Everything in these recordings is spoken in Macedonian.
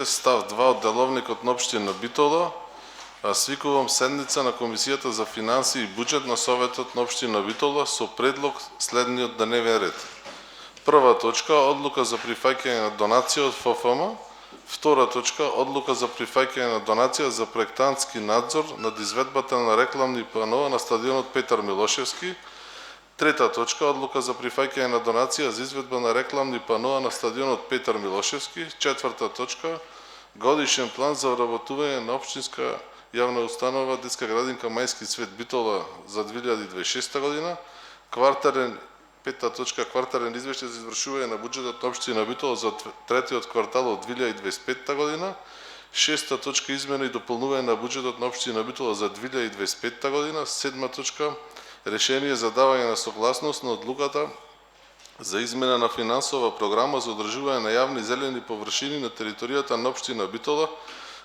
Став 2 од деловникот на општина Битола, свикувам седница на Комисијата за финансии и буџет на Советот на општина Битола со предлог следниот дневен ред. Прва точка, одлука за прифаќање на донација од ФФМ. Втора точка, одлука за прифаќање на донација за проектантски надзор над изведбата на рекламни планова на стадионот Петар Милошевски. Трета точка, одлука за прифаќање на донација за изведба на рекламни планова на стадионот Петар Милошевски. Четврта точка, годишен план за вработување на општинска јавна установа детска градинка Мајски цвет Битола за 2026 година. Пета точка, квартален извештај за извршување на буџетот на општина Битола за третиот квартал од 2025 година. Шеста точка, измена и дополнување на буџетот на општина Битола за 2025 година. Седма точка, решение за давање на согласност на одлуката за измена на финансова програма за одржување на јавни зелени површини на територијата на општина Битола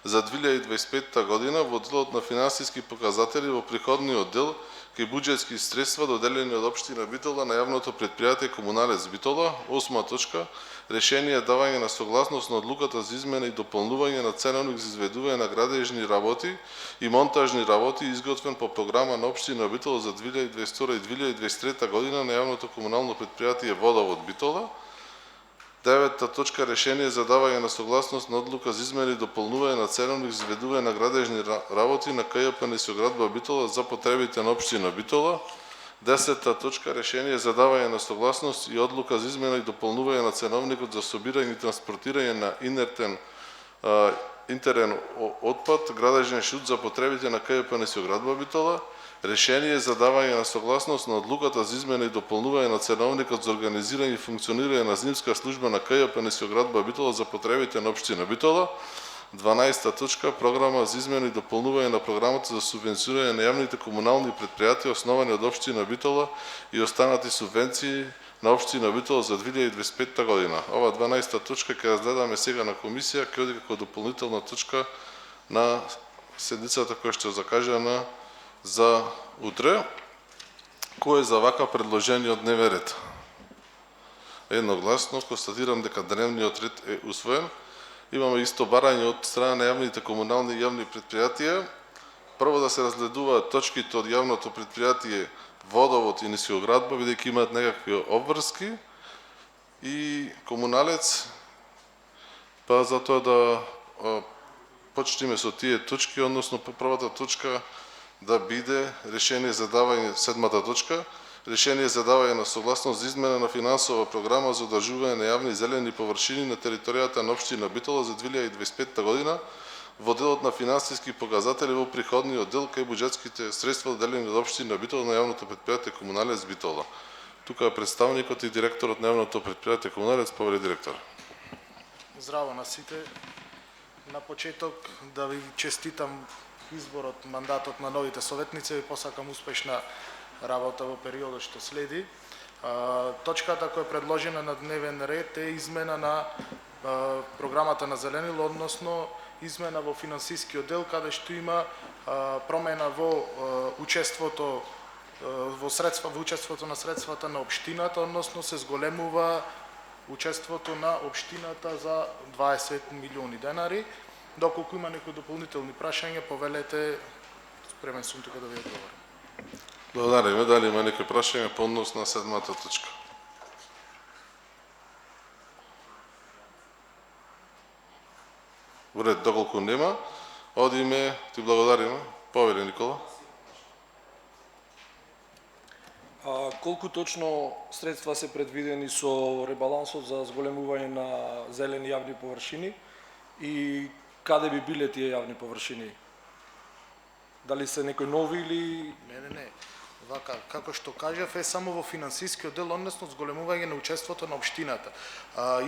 за 2025 година во делот на финансиски показатели во приходниот дел кај буџетски средства доделени од општина Битола на јавното претпријатие Комуналец Битола. Осма точка, решение давање на согласност на одлуката за измена и дополнување на ценовник за изведување на градежни работи и монтажни работи изготвен по програма на општина Битола за 2022 и 2023 година на јавното комунално претпријатие Водовод Битола. Девета точка, решение за давање на согласност на одлука за измена и дополнување на ценовник за изведување на градежни работи на КЈП Несиоградба Битола за потребите на општина Битола. Десета точка, решение за давање на согласност и одлука за измена и дополнување на ценовникот за собирање и транспортирање на интерен отпад, градежен шут за потребите на КЈП Несиоградба Битола. Решение за давање на согласност на одлуката за измена и дополнување на ценовникот за организирање и функционирање на зимска служба на КЈП Несиоградба Битола за потребите на општина Битола. 12 точка, програма за измена и дополнување на програмата за субвенцирање на јавните комунални претпријатија основани од општина Битола и останати субвенции на општина Битола за 2025 година. Ова 12 точка ќе разгледаме сега на комисија, ќе оди како дополнителна точка на седницата која што е закажана за утре. Кој е за вака предложениот дневен ред? Едногласно констатирам дека дневниот ред е усвоен. Имаме исто барање од страна на јавните комунални и јавни претпријатија. Прво да се разгледуваат точките од јавното претпријатие Водовод и Несиоградба, бидејќи имаат некакви обврски, и Комуналец, па затоа да почнеме со тие точки, односно првата точка да биде решение за давање, седмата точка, решение за давање на согласност за измена на финансова програма за одржување на јавни зелени површини на територијата на општина Битола за 2025 година во делот на финансиски показатели во приходниот дел кај буџетските средства доделени од општина Битола на јавното претпријатие Комуналец Битола. Тука е представникот и директорот на јавното претпријатие Комуналец, повели директор. Здраво на сите. На почеток да ви честитам изборот, мандатот на новите советници и посакам успешна работа во периодот што следи. Точката која е предложена на дневен ред е измена на програмата на Зеленило, односно измена во финансискиот дел, каде што има промена во учеството на средствата на општината, односно се зголемува учеството на општината за 20 милиони денари. Доколку има некои дополнителни прашања, повелете, спремен сум тука да ви одговорам. Благодариме. Дали има некои прашања по однос на седмата точка? Уред, доколку нема, одиме, ти благодариме. Повели Никола. Колку точно средства се предвидени со ребалансот за зголемување на зелени јавни површини и каде би биле тие јавни површини? Дали се некои нови или... Не. Вака, како што кажав, е само во финансискиот дел, односно зголемување на учеството на општината.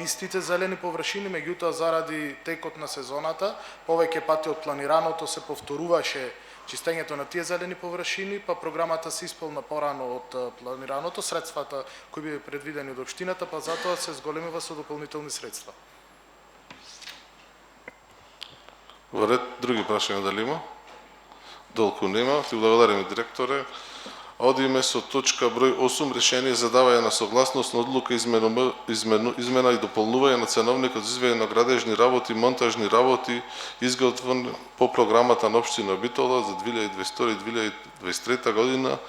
Истите зелени површини, меѓутоа заради текот на сезоната, повеќе пати од планираното се повторуваше чистењето на тие зелени површини, па програмата се исполна порано од планираното, средствата кои би предвидени од општината, па затоа се зголемува со дополнителни средства. Во ред, други прашања дали има? Долку нема. Ти благодариме, директоре. Одиме со точка број 8, решение за давање на согласност на одлука измена и дополнување на ценовникот за изведување на градежни работи и монтажни работи изготвен по програмата на општина Битола за 2022-2023 година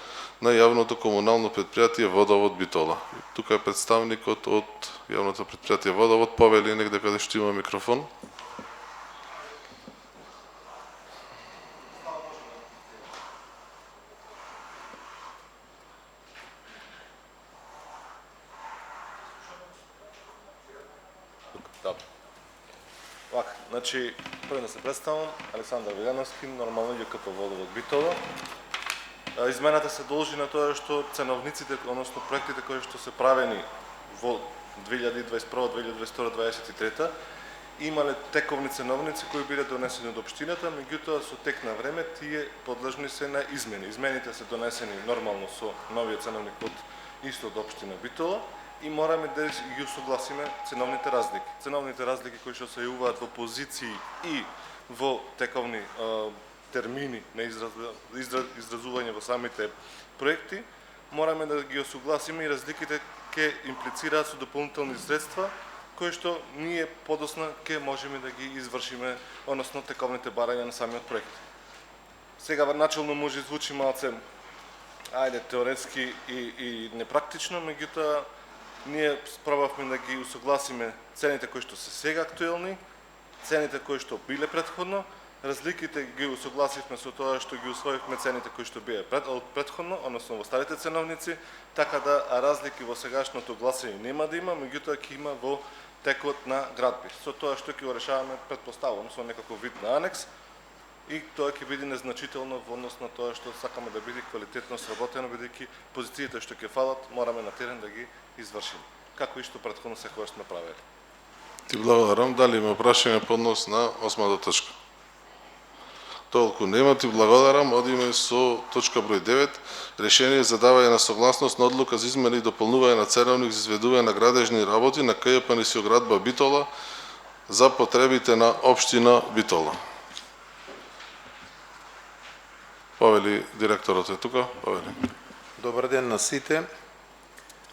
на јавното комунално предпријатие Водовод Битола. Тука е представникот од јавното предпријатие Водовод, повели негде каде што има микрофон. Вака, значи, прво да се представам, Александар Вилјановски, нормално ЈКП Водовод Битола. Измената се должи на тоа што ценовниците, односно проектите кои што се правени во 2021, 2022, 2023 имале тековни ценовници кои биле донесени од општината, меѓутоа со тек на време тие подлежни се на измени. Измените се донесени нормално со новиот ценовник од исто од општина Битола и мораме да ги усогласиме ценовните разлики. Ценовните разлики кои што се јавуваат во позиции и во тековни термини на изразување во самите проекти, мораме да ги осогласиме и разликите ќе имплицираат со дополнителни средства кои што ние подосна ќе можеме да ги извршиме, односно тековните барања на самиот проект. Сега начелно може звучи малце теоретски и непрактично, меѓутоа ние пробавме да ги усогласиме цените кои што се сега актуелни, цените кои што биле претходно, разликите ги усогласивме со тоа што ги усвоивме цените кои што бие претходно, односно во старите ценовници, така да разлики во сегашното гласење нема да има, меѓутоа ќе има во текот на градби. Со тоа што ќе го решаваме претпоставено со некаков вид на анекс и тоа ќе биде незначително во однос на тоа што сакаме да биде квалитетно сработено, бидејќи позициите што ќе фалат мораме на терен да ги извршиме, како и што претходно секогаш сме правели. Ти благодарам. Дали има прашање по однос на 8 точка? Толку нема, ти благодарам. Одиме со точка број 9. Решение за давање на согласност на одлука за измена и дополнување на ценовник за изведување на градежни работи на КЈП Градба Битола за потребите на општина Битола. Повели директорот е тука. Повели. Добар ден на сите.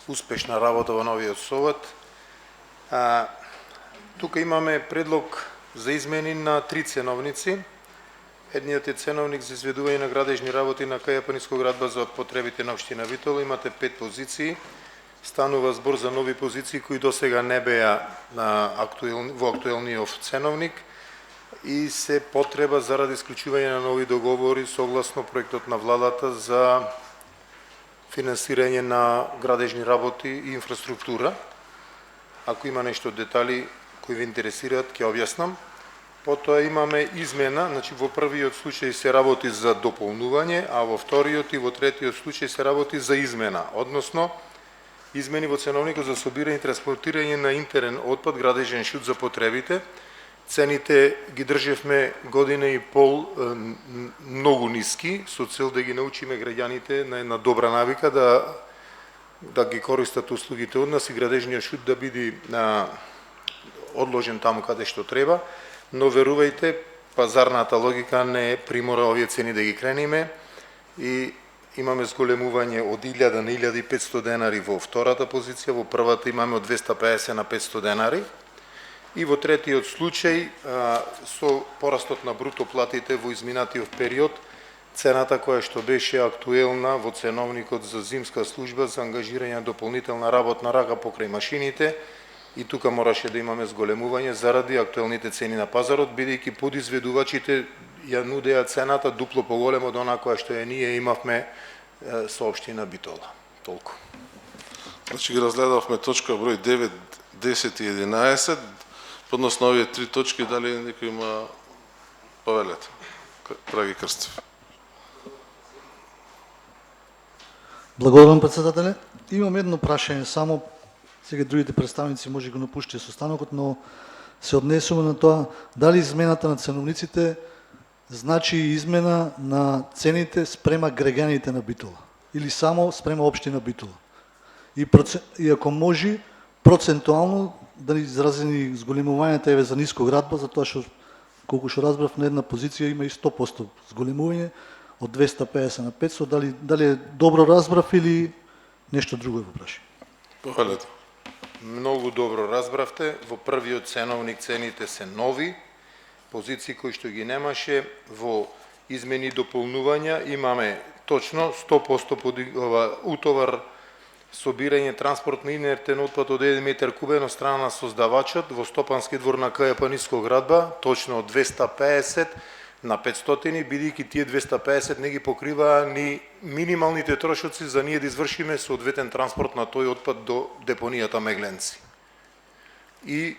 Успешна работа во новиот совет. Тука имаме предлог за измени на 3 ценовници. Едниот е ценовник за изведување на градежни работи на КЈП Градба за потребите на општина Битола. Имате 5 позиции. Станува збор за нови позиции кои досега не беа во актуелниот ценовник и се потреба заради исклучување на нови договори согласно проектот на владата за финансирање на градежни работи и инфраструктура. Ако има нешто детали кои ви интересираат, ќе објаснам. Потоа имаме измена, значи во првиот случај се работи за дополнување, а во вториот и во третиот случај се работи за измена, односно измени во ценовникот за собирање и транспортирање на интерен отпад, градежен шут за потребите. Цените ги држевме година и пол многу ниски, со цел да ги научиме граѓаните на една добра навика да ги користат услугите од нас и градежниот шут да биде одложен таму каде што треба. Но верувајте, пазарната логика не примора овие цени да ги крениме и имаме зголемување од 1000 на 1500 денари во втората позиција, во првата имаме од 250 на 500 денари и во третиот случај со порастот на бруто платите во изминатиот период, цената која што беше актуелна во ценовникот за зимска служба за ангажирање на дополнителна работна рага покрај машините, и тука мораше да имаме зголемување заради актуелните цени на пазарот, бидејќи подизведувачите ја нудеа цената дупло поголема од она која што ја ние имавме со општина Битола. Толку. Значи ги разгледавме точка број 9, 10 и 11. Подносно овие 3 точки, дали некој има повелете? Драги Крстев. Благодарам, председателе. Имам едно прашање само. Сега другите представници може го напуштите состанокот, но се однесува на тоа дали измената на ценовниците значи измена на цените спрема граѓаните на Битола или само спрема општина Битола. И ако може процентуално да изразени зголемувањето еве за Ниско Градба, затоа што колку што разбрав на една позиција има и 100% зголемување, од 250 на 500, дали е добро разбрав или нешто друго во прашање? Повелете. Многу добро разбравте. Во првиот ценовник цените се нови, позиции кои што ги немаше. Во измени и дополнувања имаме точно 100% утовар собирање транспорт на инертен отпад од 1 метар кубен од страна на создавачот во Стопански двор на КП Ниско градба, точно од 250 на 500, бидејќи тие 250 не ги покриваа ни минималните трошоци за ние да извршиме соодветен транспорт на тој отпад до депонијата Мегленци. И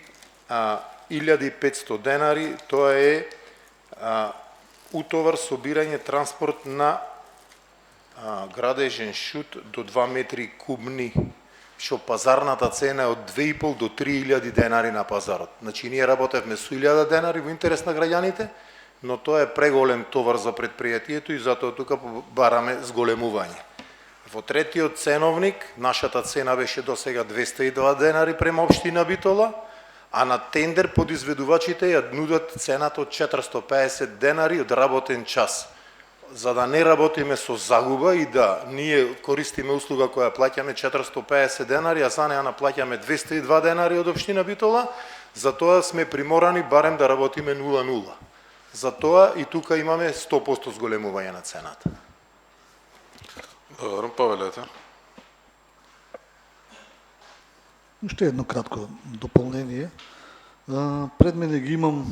1500 денари, тоа е утовар собирање транспорт на градежен шут до 2 метри кубни, што пазарната цена е од 2,5 до 3.000 денари на пазарот. Значи, ние работевме со 1.000 денари во интерес на граѓаните, но тоа е преголем товар за предпријатието и затоа тука бараме зголемување. Во третиот ценовник, нашата цена беше до сега 202 денари према општина Битола, а на тендер подизведувачите ја нудат цената од 450 денари од работен час. За да не работиме со загуба и да ние користиме услуга која плаќаме 450 денари, а за неа наплаќаме 202 денари од општина Битола, затоа сме приморани барем да работиме 0-0. Затоа и тука имаме 100% зголемување на цената. Добро, повелете. Уште едно кратко дополнение. Пред мене ги имам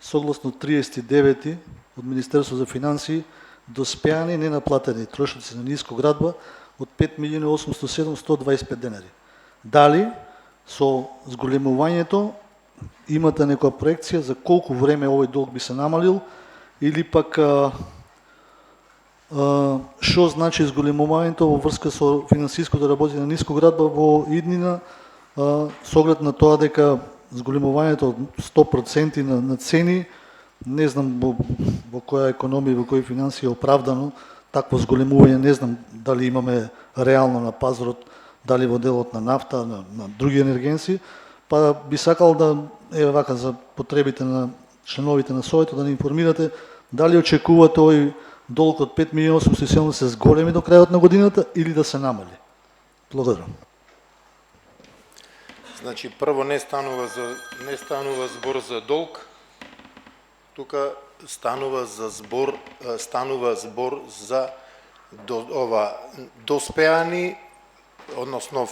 согласно 39 од Министерство за финансии доспеани ненаплатени трошоци на Ниско градба од 5.807.125 денари. Дали со зголемувањето имате некоја проекција за колку време овој долг би се намалил или пак што значи зголемувањето во врска со финансиското работење на Ниско градба во иднина со оглед на тоа дека зголемувањето од 100% на цени, не знам во која економија, во кои финансии е оправдано такво зголемување, не знам дали имаме реално на пазарот, дали во делот на нафта, на други енергенси, па би сакал да вака за потребите на членовите на Советот да ни информирате дали очекувате овој долг од 5.807.000 да се зголеми до крајот на годината или да се намали. Благодарам. Значи, прво не станува збор за долг, тука станува збор за доспеани, односно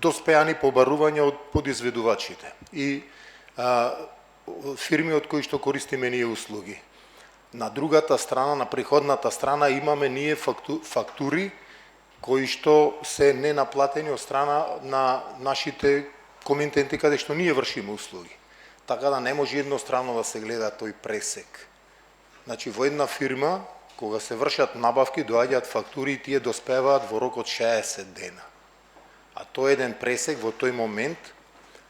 доспеани побарувања од подизведувачите и фирми од кои што користиме ние услуги. На другата страна, на приходната страна, имаме ние фактури кои што се ненаплатени од страна на нашите комитенти каде што ние вршиме услуги. Така да не може едностранно да се гледа тој пресек. Значи, во една фирма, кога се вршат набавки, доаѓаат фактури и тие доспеваат во рок од 60 дена. А тој еден пресек во тој момент,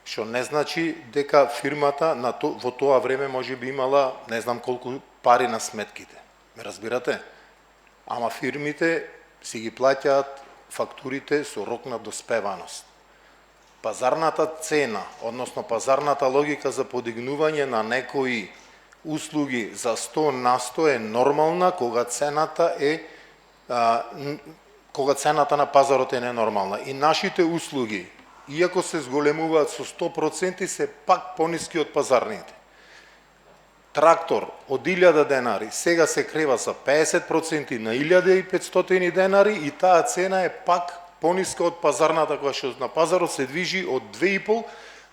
што не значи дека фирмата во тоа време може би имала не знам колку пари на сметките. Ме разбирате? Ама фирмите си ги плаќаат фактурите со рок на доспеваност. Пазарната цена, односно пазарната логика за подигнување на некои услуги за 100 на 100 е нормална кога цената на пазарот е ненормална. И нашите услуги, иако се зголемуваат со 100%, се пак пониски од пазарните. Трактор од 1000 денари сега се крева за 50% на 1500 денари и таа цена е пак пониска од пазарната која што на пазарот се движи од 2,5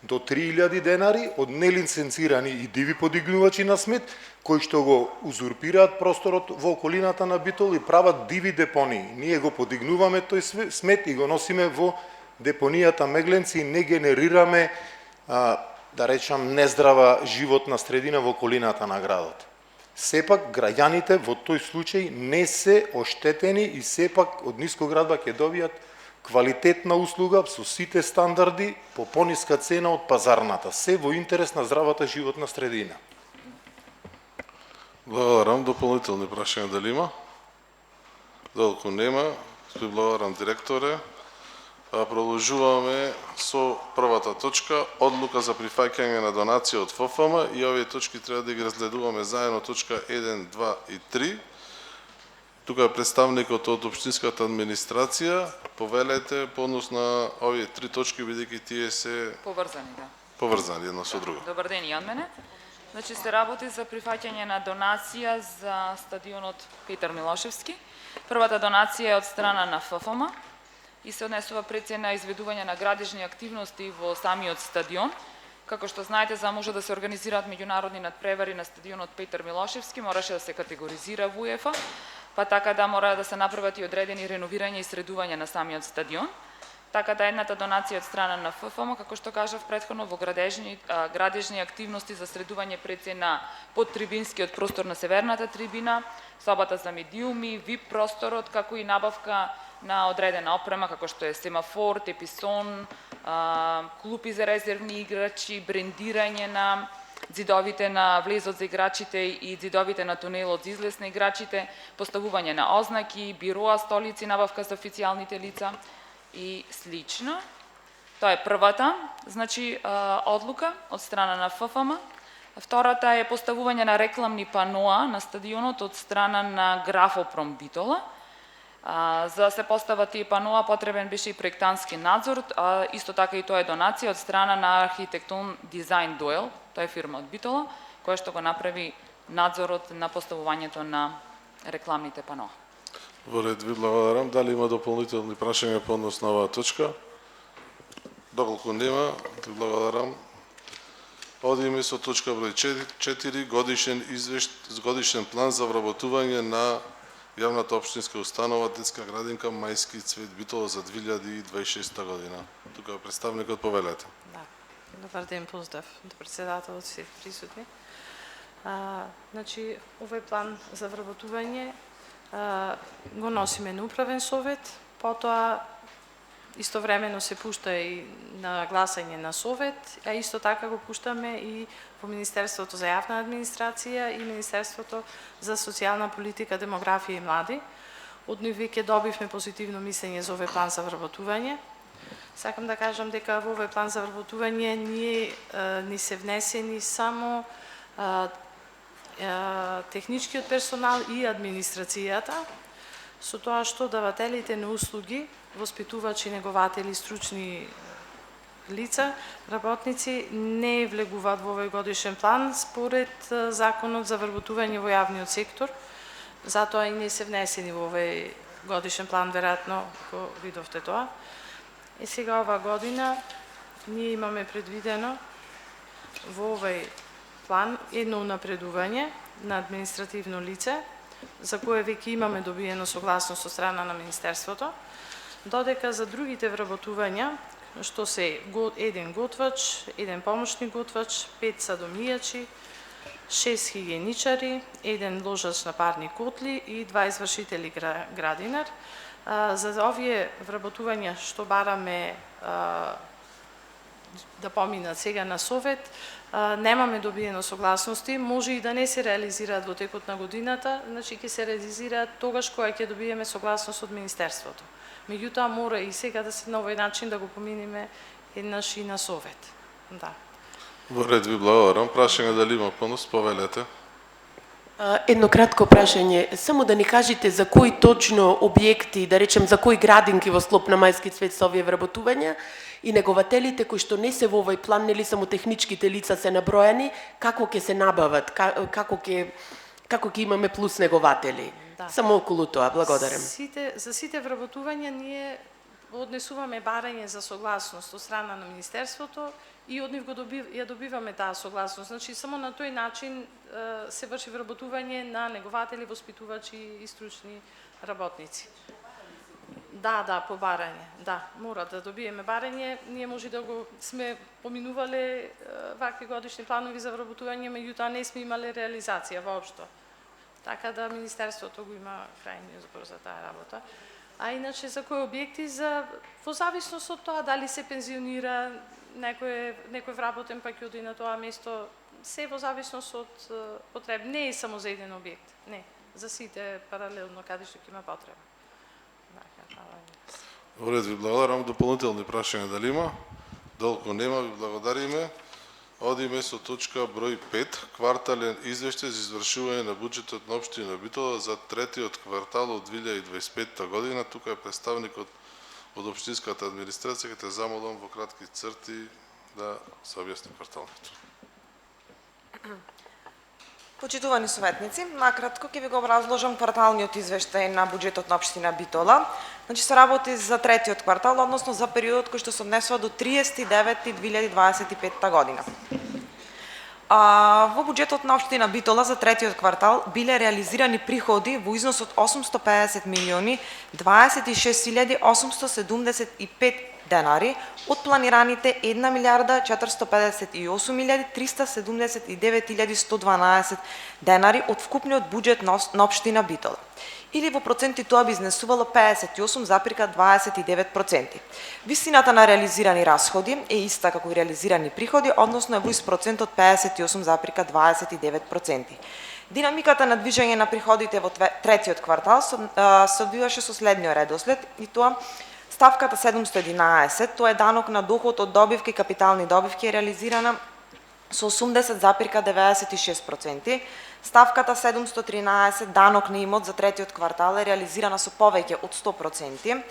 до 3000 денари од нелиценцирани и диви подигнувачи на смет кои што го узурпираат просторот во околината на Битол и прават диви депонии. Ние го подигнуваме тој смет и го носиме во депонијата Мегленци и не генерираме да речам нездрава животна средина во околината на градот. Сепак граѓаните во тој случај не се оштетени и сепак од Ниско градба ќе добијат квалитетна услуга со сите стандарди по пониска цена од пазарната, се во интерес на здравата животна средина. Благодарам. Дополнителни прашања дали има? Доколку нема, благодарам директоре. Продолжуваме со првата точка, одлука за прифаќање на донација од ФФМ, и овие точки треба да ги разгледуваме заедно, точка 1, 2 и 3. Тука е представникот од општинската администрација. Повелете по однос на овие три точки, бидејќи тие се Поврзани, да. поврзани едно со друго. Добар ден и од мене. Значи се работи за прифаќање на донација за стадионот Петар Милошевски. Првата донација е од страна на ФФМ и се однесува прецена изведување на градежни активности во самиот стадион. Како што знаете, за може да се организираат меѓународни надпревари на стадионот Петар Милошевски, мораше да се категоризира во УЕФА, па така да мора да се направат и одредени реновирања и средување на самиот стадион. Така да едната донација од страна на ФФМ, како што кажав претходно, во градежни активности за средување прецена под трибинскиот простор на северната трибина, собата за медиуми, VIP просторот, како и набавка на одредена опрема, како што е семафор, теписон, клупи за резервни играчи, брендирање на ѕидовите на влезот за играчите и ѕидовите на тунелот за излез на играчите, поставување на ознаки, бироа, столици, набавка за официјалните лица и слично. Тоа е првата, значи, одлука од страна на ФФМ. Втората е поставување на рекламни паноа на стадионот од страна на Графопром Битола. За да се постават тие паноа потребен беше и проектантски надзор, исто така и тоа е донација од страна на Архитектон Дизајн Доел, тоа е фирма од Битола, која што го направи надзорот на поставувањето на рекламните паноа. Во ред, ви благодарам. Дали има дополнителни прашања по однос на оваа точка? Доколку нема, ви благодарам. Одиме со точка број 4, годишен план за вработување на јавната општинска установа детска градинка Мајски цвет Битола за 2026 година. Тука е представникот, повелете. Да. Добар ден, поздрав до председателот, се присутни. Значи, овој план за вработување го носиме на управен совет, потоа истовремено се пушта и на гласање на совет, а исто така го пуштаме и во Министерството за јавна администрација и Министерството за социјална политика, демографија и млади. Од нив веќе добивме позитивно мислење за овој план за вработување. Сакам да кажам дека во овој план за вработување ни се внесени само техничкиот персонал и администрацијата, со тоа што давателите на услуги, воспитувачи, негователи, стручни лица, работници не влегуваат во овој годишен план според Законот за вработување во јавниот сектор, затоа и не се внесени во овој годишен план, веројатно го видовте тоа. И сега оваа година ние имаме предвидено во овој план едно унапредување на административно лице, за кое веќе имаме добиено согласност од страна на Министерството, додека за другите вработувања, што се еден готвач, еден помошни готвач, 5 садомијачи, 6 хигиеничари, еден ложач на парни котли и 2 извршители градинар. За овие вработувања што бараме да поминат сега на совет, немаме добиено согласности, може и да не се реализираат во текот на годината, значи ќе се реализираат тогаш кога ќе добиеме согласност од Министерството. Меѓутоа мора и сега да се на овој начин да го поминиме еднаш и на совет. Да. Во ред, ви благодарам. Прашање дали има понос, повелете. Едно кратко прашање, само да ни кажете за кои точно објекти, да речем за кои градинки во склоп на Мајски цвет се овие вработувања и негователите кои што не се во овој план, нели само техничките лица се набројани, како ќе се набават, како ќе имаме плюс негователи? Да. Само околу тоа, благодарам. За сите вработувања ние однесуваме барање за согласност од страна на Министерството и од нив ја добиваме таа согласност. Значи, само на тој начин се врши вработување на негователи, воспитувачи и стручни работници. Да, по барање. Да, мора да добиеме барање. Ние може да го сме поминувале вакви годишни планови за вработување, меѓутоа не сме имале реализација воопшто. Така да Министерството го има крајниот збор за таа работа. А иначе за кои објекти, во зависност од тоа дали се пензионира некој вработен, па ќе оди на тоа место, се во зависност од потреб. Не е само за еден објект, не. За сите паралелно каде што ќе има потреба. Во ред, ви благодарам. Дополнителни прашања дали има? Долку нема, ви благодариме. Одиме со точка број 5, квартален извештај за извршување на буџетот на општина Битола за третиот квартал од 2025 година. Тука е представникот од општинската администрација, ќе те замолам во кратки црти да се објасни кварталното. Почитувани советници, накратко ќе ви го образложам кварталниот извештај на буџетот на општина Битола. Значи се работи за третиот квартал, односно за периодот кој што се однесува до 30.9.2025 година. Во буџетот на општина Битола за третиот квартал биле реализирани приходи во износ од 850.026.875 денари од планираните 1.458.379.112 денари од вкупниот буџет на општина Битола. Или во проценти тоа би изнесувало 58,29%. Висината на реализирани расходи е иста како и реализирани приходи, односно е во ист процент од 58,29%. Динамиката на движење на приходите во третиот квартал се одвиваше со следниот редослед, и тоа ставката 711, тоа е данок на доход од добивки и капитални добивки, е реализирана со 80,96%. Ставката 713, данок на имот за третиот квартал, е реализирана со повеќе од 100%.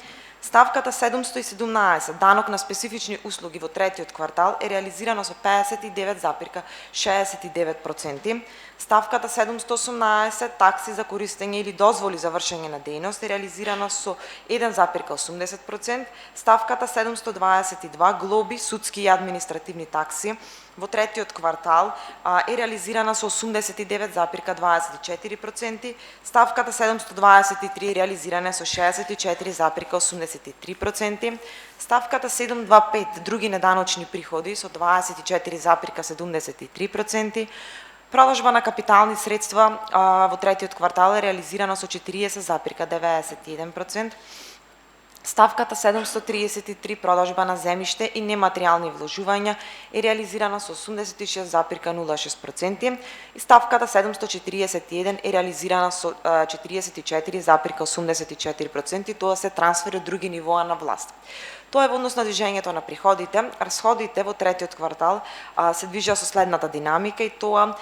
Ставката 717, данок на специфични услуги во третиот квартал, е реализирана со 59,69%. Ставката 718, такси за користење или дозволи за вршење на дејност, е реализирана со 1,80%. Ставката 722, глоби, судски и административни такси, во третиот квартал е реализирана со 89,24%, ставката 723 реализирана со 64,83%, ставката 725 други неданочни приходи со 24,73%, продажба на капитални средства во третиот квартал е реализирана со 40,91%, ставката 733 продажба на земјиште и нематеријални вложувања е реализирана со 86,06% и ставката 741 е реализирана со 44,84%, тоа се трансфери од други нивоа на власт. Тоа е во однос на движењето на приходите. Расходите во третиот квартал се движат со следната динамика, и тоа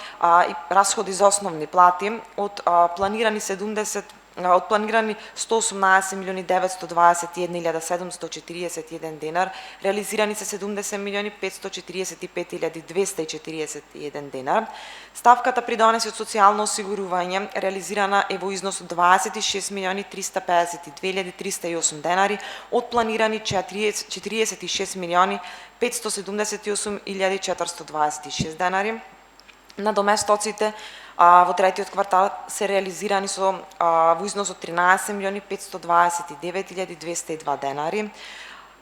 расходи за основни плати од планирани 118.921.741 денар, реализирани се 70.545.241 денар. Ставката придонеси од социјално осигурување реализирана е во износ од 26.352.308 денари од планирани 46.578.426 денари. Надоместоците во третиот квартал се реализирани во износ од 13.529.202 денари.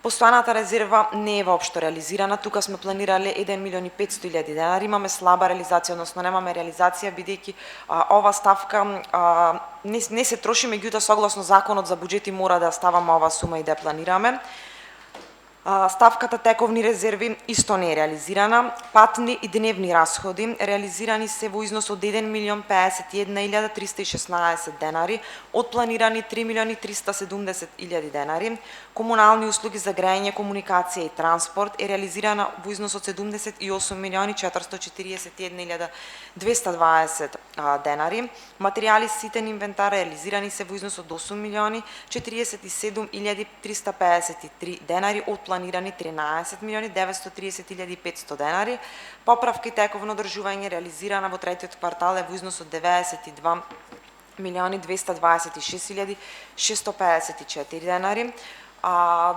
Постојаната резерва не е воопшто реализирана, тука сме планирале 1.500.000 денари, имаме слаба реализација, односно немаме реализација, бидејќи ова ставка не се троши, меѓутоа согласно законот за буџети мора да ставаме ова сума и да ја планираме. Ставката тековни резерви исто не е реализирана. Патни и дневни расходи реализирани се во износ од 1.051.316 денари од планирани 3.370.000 денари. Комунални услуги за грејење, комуникација и транспорт е реализирана во износ од 78.441.220 денари. Материјали ситен инвентар реализирани се во износ од 8.047.353 денари од планирани 13.930.500 денари. Поправка и тековно одржување реализирана во третиот квартал е во износ од 92.226.654 денари.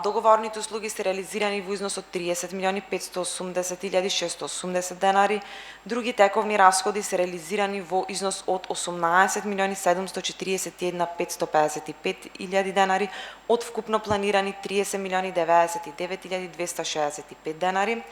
Договорните услуги се реализирани во износ од 30.580.680 денари. Други тековни расходи се реализирани во износ од 18.741.555 денари од вкупно планирани 30.099.265 денари.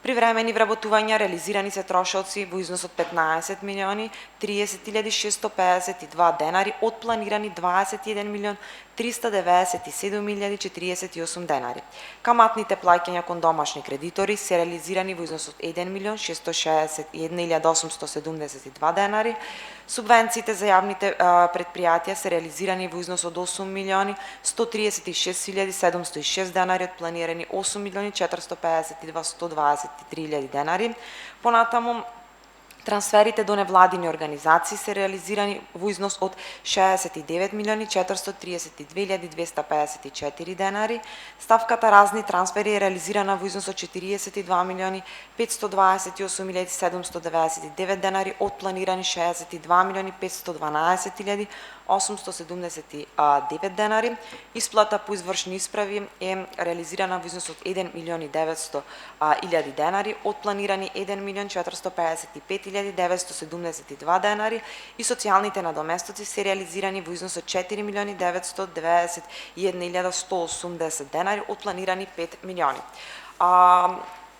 Привремени вработувања реализирани се трошоци во износ од 15 милиони 30.652 денари од планирани 21 милион 397.048 денари. Каматните плаќања кон домашни кредитори се реализирани во износ од 1 милион 661.872 денари. Субвенциите за јавните предпријатија се реализирани во износ од 8 милиони 136.706 денари од планирани 8 милиони 452.123 денари. Понатаму, трансферите до невладини организации се реализирани во износ од 69 милиони 432.254 денари. Ставката разни трансфери е реализирана во износ од 42 милиони 528.799 денари од планирани 62 милиони 512.879 денари. Исплата по извршни исправи е реализирана во износ од 1 милион 900.000 денари од планирани 1 милион 455.972 денари и социјалните надоместоци се реализирани во износ од 4 милиони 991.180 денари од планирани 5 милиони.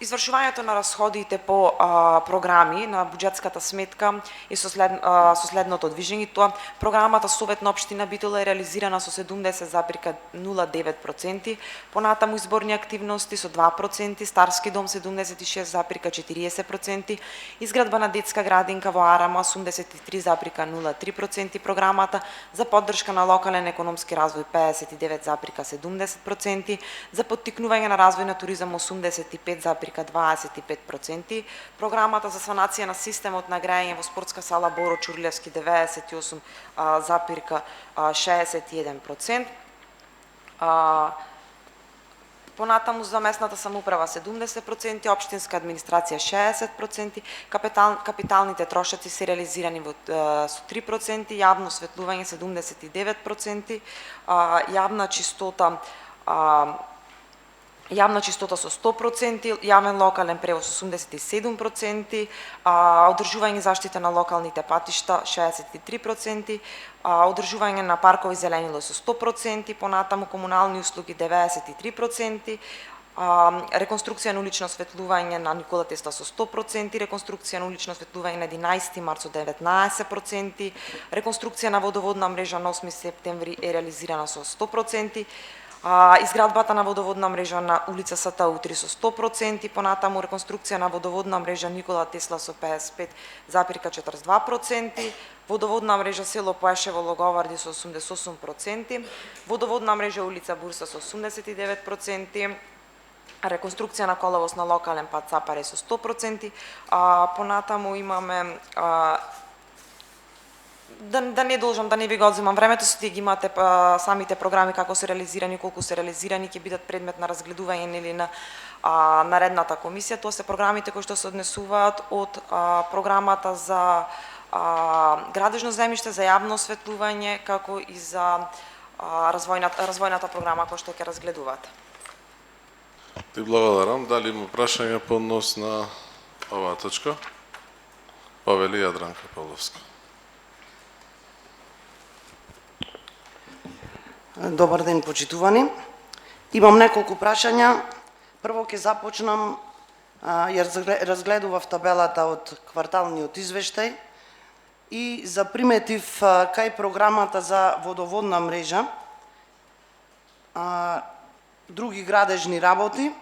Извршувањето на расходите по програми на буџетската сметка е со следното движење. Тоа програмата Советна општина Битола е реализирана со 70,09%, понатаму изборни активности со 2%, Старски дом 76,40%, изградба на детска градинка во Арама 83,03%, програмата за поддршка на локален економски развој 59,70%, за поттикнување на развој на туризам 85,25%, програмата за санација на системот на грејење во спортска сала Боро Чурлевски 98,61%. Понатаму за местната самоуправа 70%, општинска администрација 60%, капиталните трошоци се реализирани со 3%, јавно осветлување 79%, јавна чистота со 100%, јавен локален превоз 87%, одржување и заштита на локалните патишта 63%, одржување на паркови зеленило со 100%, понатаму комунални услуги 93%, реконструкција на улично осветлување на Никола Тесла со 100%, реконструкција на улично осветлување на 11 март со 19%, реконструкција на водоводна мрежа на 8 септември е реализирана со 100%, изградбата на водоводна мрежа на улица СТУ3 со 100%, понатаму реконструкција на водоводна мрежа Никола Тесла со 55,42%, водоводна мрежа село Поешево Логоварди со 88%, водоводна мрежа улица Бурса со 89%, реконструкција на коловоз на локален пат Цапаре со 100%, понатаму имаме да не должам да не ви го одземам времето, сите ги имате самите програми како се реализирани, колку се реализирани, ќе бидат предмет на разгледување или на наредната комисија. Тоа се програмите кои што се однесуваат од програмата за градежно земјиште, за јавно осветлување, како и за развојната програма која што ќе разгледуваат. Ти благодарам. Дали има прашања по однос на оваа точка? Повели Јадранка Павловска. Добар ден, почитувани. Имам неколку прашања. Прво ќе започнам, ја разгледував табелата од кварталниот извештај и заприметив кај програмата за водоводна мрежа, други градежни работи,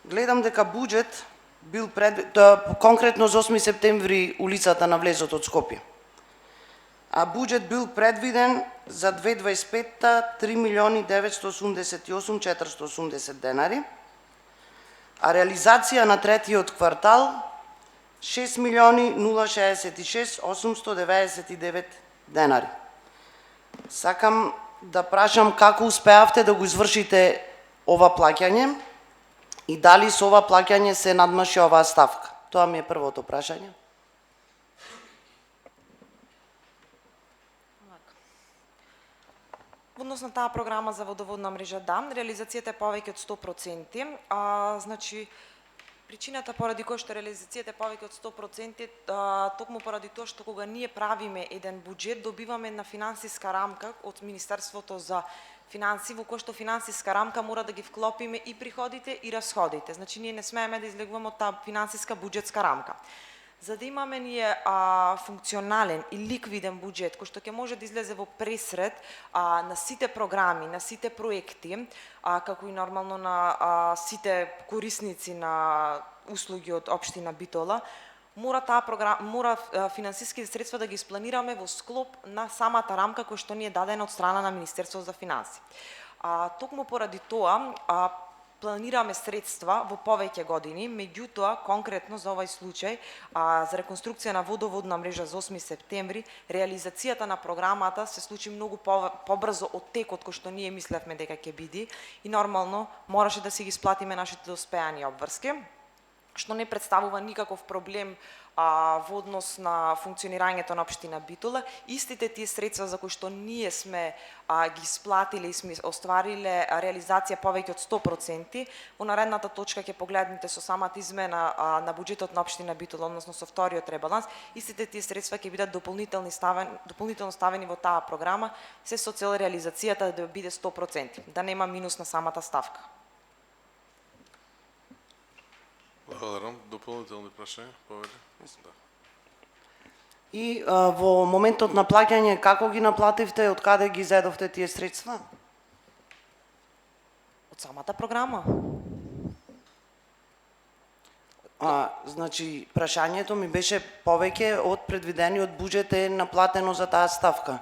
гледам дека буџет бил конкретно за 8 септември улицата на влезот од Скопје. Буџет бил предвиден за 2025-та 3.988.480 денари, а реализација на третиот квартал 6.066.899 денари. Сакам да прашам како успеавте да го извршите ова плаќање и дали со ова плаќање се надмаши оваа ставка? Тоа ми е првото прашање. Во однос на таа програма за водоводна мрежа, да, реализацијата е повеќе од 100%, значи причината поради која што реализацијата е повеќе од 100%, токму поради тоа што кога ние правиме еден буџет, добиваме една финансиска рамка од Министерството за финанси, во кој што финансиска рамка мора да ги вклопиме и приходите и расходите. Значи ние не смееме да излегуваме од таа финансиска буџетска рамка. За да имаме ние функционален и ликвиден буџет кој што ќе може да излезе во пресред на сите програми, на сите проекти, како и нормално на сите корисници на услуги од општина Битола, мора финансиските средства да ги испланираме во склоп на самата рамка која што ни е дадена од страна на Министерството за финанси. Токму поради тоа планираме средства во повеќе години, меѓутоа конкретно за овој случај за реконструкција на водоводна мрежа за 8 септември, реализацијата на програмата се случи многу побрзо од текот кој што ние мислевме дека ќе биде и нормално мораше да си ги сплатиме нашите доспеани обврски, што не представува никаков проблем во однос на функционирањето на општина Битола. Истите тие средства за кои што ние сме ги сплатиле и сме оствариле реализација повеќе од 100%, во наредната точка ќе погледнете со самата измена на буџетот на општина Битола, односно со вториот ребаланс, истите тие средства ќе бидат дополнително ставени во таа програма, се со цел реализацијата да биде 100%, да нема минус на самата ставка. Благодарам. Дополнителни прашања? Повеќе? Да. И во моментот на плаќање, како ги наплативте, од каде ги зедовте тие средства? Од самата програма. Значи, прашањето ми беше повеќе од предвидениот буџет е наплатено за таа ставка.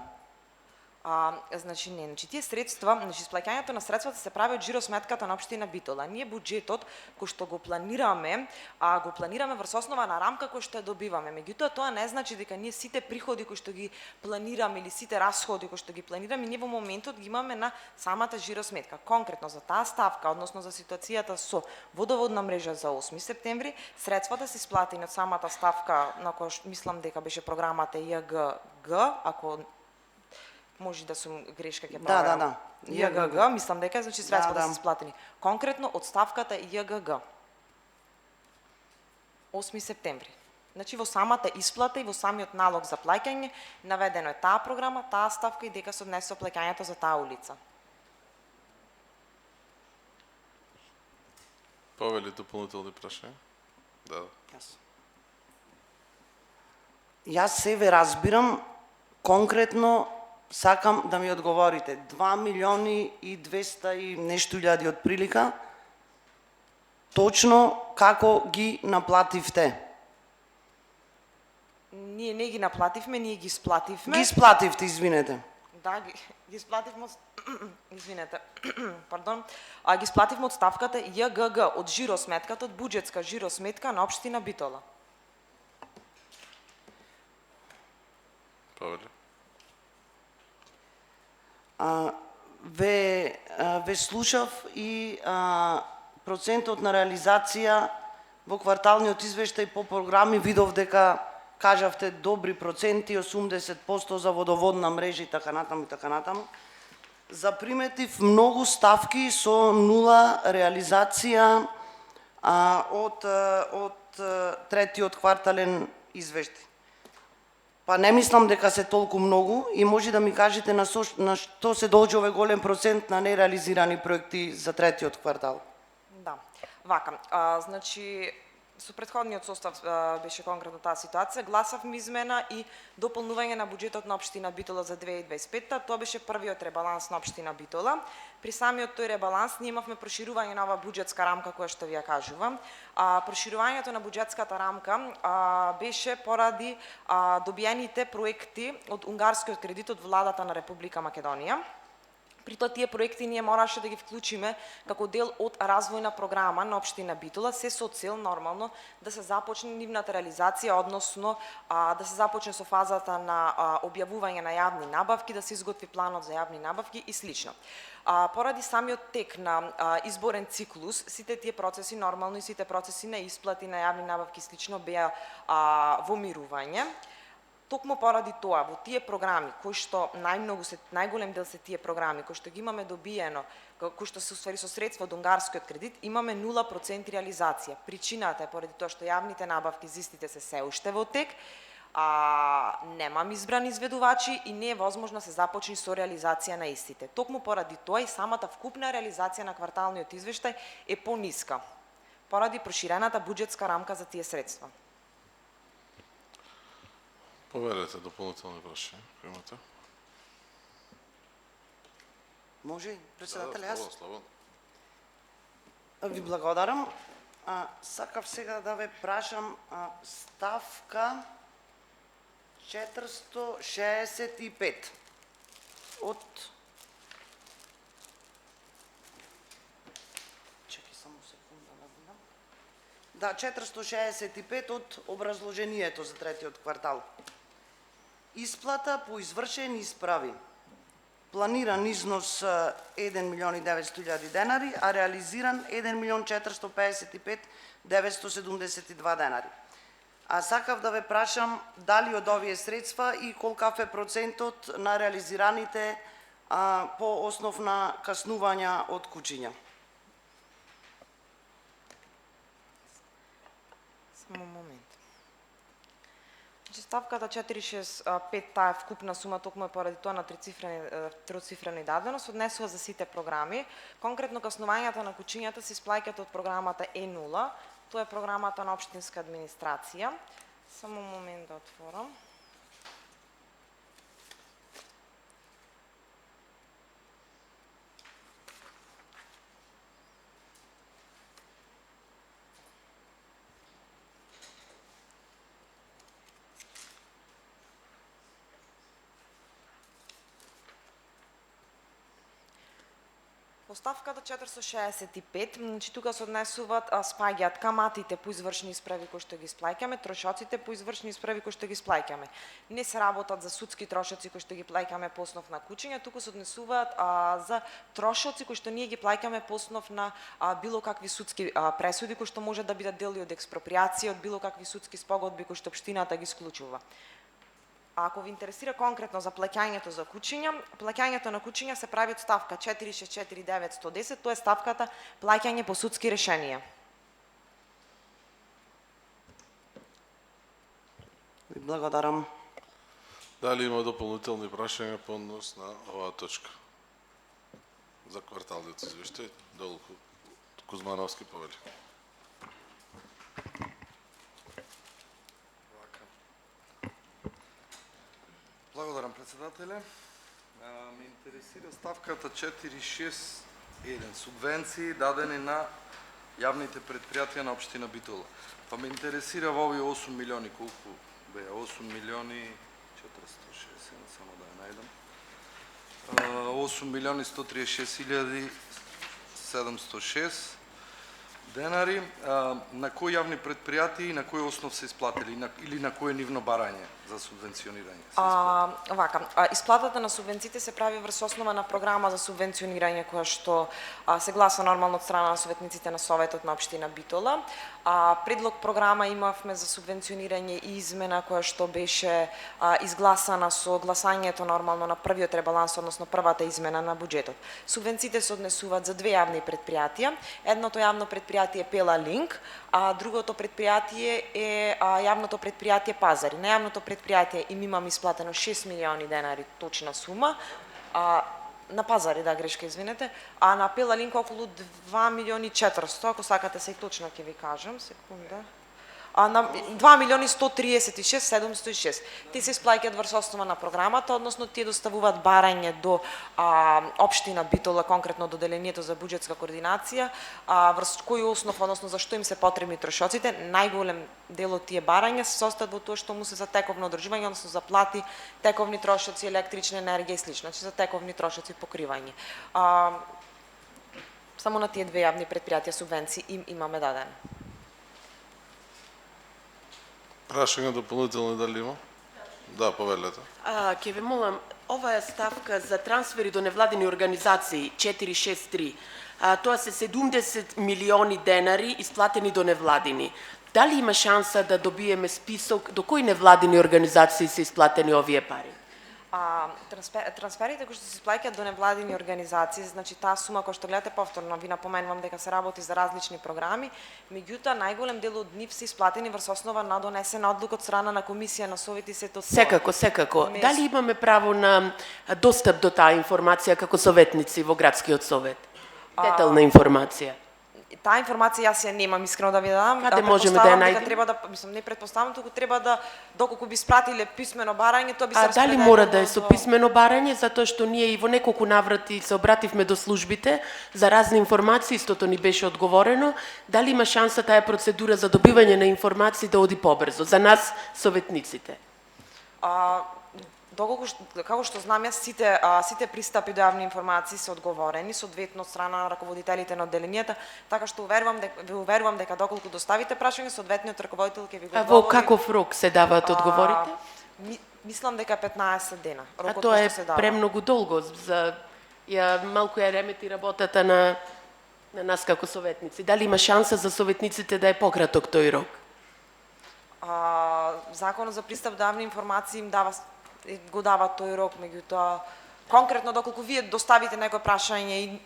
Значи не, тие средства, исплаќањето на средствата се прави од жиросметката на општина Битола. Ние буџетот кој што го планираме врз основа на рамка кој што ја добиваме. Меѓутоа тоа не значи дека ние сите приходи кои што ги планираме или сите расходи кои што ги планираме, ние во моментот ги имаме на самата жиросметка. Конкретно за таа ставка, односно за ситуацијата со водоводна мрежа за 8 септември, средствата се исплатени од самата ставка на која мислам дека беше програмата JGG, ако може да сум грешка ќе правам. Да. JGG, мислам дека значи средствата се исплатени. Конкретно од ставката JGG. 8 септември. Значи во самата исплата и во самиот налог за плаќање наведено е таа програма, таа ставка и дека се однесува плаќањето за таа улица. Повели дополнителни прашања? Да. Јас себе разбирам, конкретно сакам да ми одговорите. 2 милиони и 200 и нешто илјади од прилика, точно како ги наплативте? Ние не ги наплативме, ние ги исплативме. Ги исплативте, извинете. Да, ги исплативме извинете, пардон, ги исплативме од ставката JGG, од жиросметката, од буџетска жиросметка на општина Битола. Повели. Ве слушав и процентот на реализација во кварталниот извештај по програми видов дека кажавте добри проценти, 80% за водоводна мрежа и така натаму. Заприметив многу ставки со нула реализација од третиот квартален извештај. Па не мислам дека се толку многу и може да ми кажете на што се должи овој голем процент на нереализирани проекти за третиот квартал? Да, вака, значи со претходниот состав беше конкретно таа ситуација, гласавме измена и дополнување на буџетот на општина Битола за 2025-та, тоа беше првиот ребаланс на општина Битола. При самиот тој ребаланс ние имавме проширување на оваа буџетска рамка која што ви ја кажувам. Проширувањето на буџетската рамка беше поради добиените проекти од унгарскиот кредит од владата на Република Македонија. При тоа тие проекти ние мораше да ги вклучиме како дел од развојна програма на општина Битола, се со цел нормално да се започне нивната реализација, односно да се започне со фазата на објавување на јавни набавки, да се изготви планот за јавни набавки и слично. Поради самиот тек на изборен циклус, сите тие процеси нормално и сите процеси на исплати на јавни набавки и слично беа во мирување. Токму поради тоа, во тие програми, кои што најголем дел се тие програми, кои што ги имаме добиено, кои што се уствари со средства од унгарскиот кредит, имаме 0% реализација. Причината е поради тоа што јавните набавки за истите се уште во тек, немам избрани изведувачи и не е возможно да се започне со реализација на истите. Токму поради тоа и самата вкупна реализација на кварталниот извештај е пониска, поради проширената буџетска рамка за тие средства. Поверете дополнителни прашања, кои имате? Може, председателе, јас? Слободно. Ви благодарам. Сакав сега да ве прашам ставка 465 од чекај само секунда да видам. Да, 465 од образложението за третиот квартал. Исплата по извршени исправи. Планиран износ 1.900.000 денари, а реализиран 1.455.972 денари. А сакав да ве прашам дали од овие средства и колкав е процентот на реализираните по основ на каснувања од кучиња. Само момент. Ставката 465, таа е вкупна сума, токму е поради тоа на троцифрени даденост, однесува за сите програми. Конкретно каснувањата на кучињата се исплаќаат од програмата Е0, тоа е програмата на општинска администрација. Само момент да отворам. По ставката 465, значи тука се однесуваат, спаѓаат каматите по извршни исправи кои што ги исплаќаме, трошоците по извршни исправи кои што ги исплаќаме. Не се работат за судски трошоци кои што ги плаќаме по основ на кучиња, туку се однесуваат за трошоци кои што ние ги плаќаме по основ на било какви судски пресуди кои што може да бидат дели од експроприација, од било какви судски спогодби кои што општината ги склучува. А ако ви интересира конкретно за плаќањето за кучиња, плаќањето на кучиња се прави од ставка 464910, тоа е ставката плаќање по судски решенија. Ви благодарам. Дали има дополнителни прашања по однос на оваа точка? За кварталниот извештај, Долку Кузмановски повели. Благодарам, председателе. Ме интересира ставката 461, субвенции дадени на јавните предпријатија на општина Битола. Па ме интересира во овие 8 милиони, колку беа? 8 милиони 460, само да ја најдам. 8 милиони 136.706 денари, на кои јавни предпријатија и на кој основ се исплатили или на кое нивно барање за субвенционирање? Исплатата на субвенциите се прави врз основа на програма за субвенционирање која што се гласа нормално од страна на советниците на Советот на општина Битола. Предлог програма имавме за субвенционирање и измена која што беше изгласана со гласањето нормално на првиот ребаланс, односно првата измена на буџетот. Субвенциите се однесуваат за две јавни предпријатија. Едното јавно предпријатие е Пела Линк, а другото предпријатие е јавното предпријатие Пазари. На јавното предпријатие им имам исплатено 6 милиони денари точна сума, на Пазари, да, грешка, извинете, а на Пела Линк околу 2 милиони 400, ако сакате се точно ќе ви кажам, секунда. На 2 милиони 136.706. Тие се исплаќаат врз основа на програмата, односно тие доставуваат барање до општина Битола, конкретно до делението за буџетска координација, врз кој основ, односно за што им се потребни трошоците. Најголем дел од тие барања се состојат во тоа што му се за тековно одржување, односно за плати, тековни трошоци, електрична енергија и слично, значи за тековни трошоци покривање. Само на тие две јавни предпријатија субвенции им имаме дадено. Прашање дополнителни дали има? Да, повелете. Ќе ве молам, ова е ставка за трансфери до невладини организации 463. Тоа се 70 милиони денари исплатени до невладини. Дали има шанса да добиеме список до кои невладини организации се исплатени овие пари? Трансферите кои што се исплаќаат до невладини организации, значи таа сума која што гледате повторно, ви напоменувам дека се работи за различни програми, меѓутоа најголем дел од нив се исплатени врз основа на донесена одлука од страна на комисија на Совет и сето тоа. Секако. Дали имаме право на достап до таа информација како советници во градскиот совет? Детална информација. Таа информација јас ја немам, искрено да ви дадам. Каде можеме да ја најдеме? Треба да, не предпоставам, туку треба да, доколку би спратиле писмено барање, тоа би се дали мора да е со писмено барање, затоа што ние и во неколку наврати се обративме до службите за разни информации, истото ни беше одговорено, дали има шанса таа процедура за добивање на информации да оди побрзо за нас советниците? Доколку како што знам јас, сите пристапи до јавни информации се одговорени соодветно од страна на раководителите на одделенијата, така што ви уверувам дека доколку доставите прашање, соодветниот раководител ќе ви го одговори. Во каков рок се даваат одговорите? Мислам дека 15 дена. Рокот тоа е премногу долго за малку ја ремети работата на нас како советници. Дали има шанса за советниците да е пократок тој рок? Законот за пристап до јавни информации им го дава тој рок, меѓутоа конкретно доколку вие доставите некој прашање и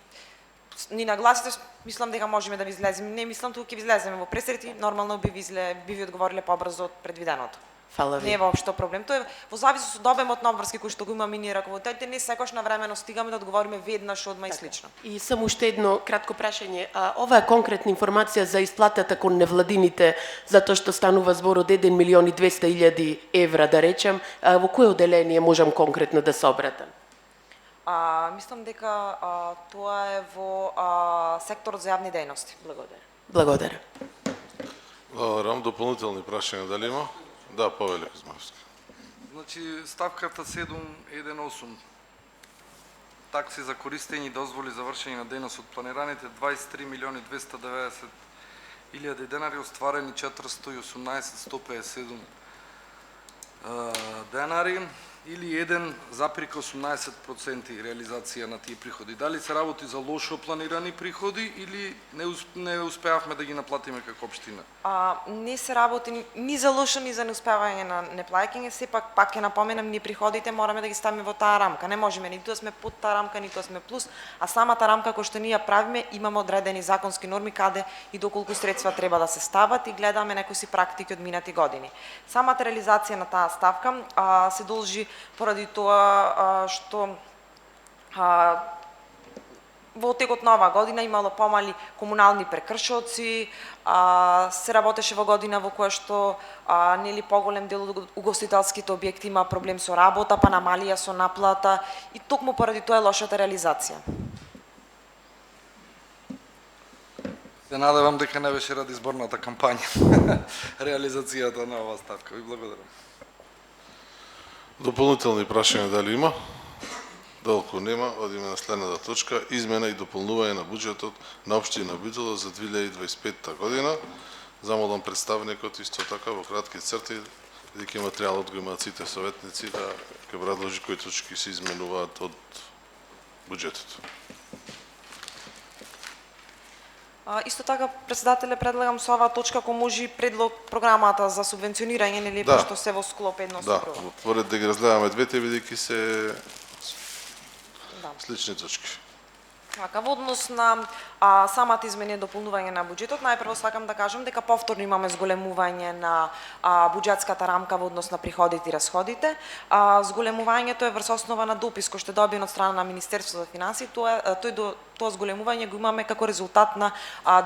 ни нагласите, мислам дека можеме да ви излеземе. Не мислам, туку ќе ви излеземе во пресрети, нормално би ви одговориле побрзо од предвиденото. Фала ви. Не е воопшто проблем. Тоа е во зависност од обемот на обврски кој што го имаме ние раководителите, не секогаш навремено стигаме да одговориме веднаш одма и слично. И само уште едно кратко прашање. Ова е конкретна информација за исплатата кон невладините, затоа што станува збор од 1.200.000 евра, да речем, во кое одделение можам конкретно да се обратам? Мислам дека тоа е во секторот за јавни дејности. Благодарам. Благодарам. Дополнителни прашања дали има? Да, Павеле Кузмавски. Значи, ставката 7.1.8. Такси за користење и дозволи за вршење на дејност од планираните 23.290.000 денари, остварени 418.157 денари или 1,18% реализација на тие приходи. Дали се работи за лошо планирани приходи или не успеавме да ги наплатиме како општина? Не се работи ни за лошо, ни за неуспевање на неплаќање, сепак пак ќе напоменам, ние приходите мораме да ги ставиме во таа рамка. Не можеме ниту да сме под таа рамка, ниту да сме плюс, а самата рамка која што ние ја правиме, имаме одредени законски норми каде и доколку средства треба да се стават и гледаме некои си практики од минати години. Самата реализација на таа ставка се должи поради тоа што во текот на оваа година имало помали комунални прекршоци, се работеше во година во која што нели поголем дел од угостителските објекти има проблем со работа, па намалија со наплата и токму поради тоа е лошата реализација. Се надевам дека не беше ради изборната кампања реализацијата на оваа ставка. Ви благодарам. Дополнителни прашања дали има? Доколку нема, одиме на следната точка. Измена и дополнување на буџетот на општина Битола за 2025 година. Замолам представникот исто така во кратки црти, бидејќи материјалот го имаат сите советници, да ќе предложи кои точки се изменуваат од буџетот. Исто така, председателе, предлагам со оваа точка, ако може предлог програмата за субвенционирање, нели, што се во склоп едно со друго. Да, поред да ги разгледаме двете, бидејќи се слични точки. Така, во однос на самата измена и дополнување на буџетот, најпрво сакам да кажам дека повторно имаме зголемување на буџетската рамка во однос на приходите и расходите. Зголемувањето е врз основа на допис кој што е добиен од страна на Министерството за финансии. Тоа зголемување го имаме како резултат на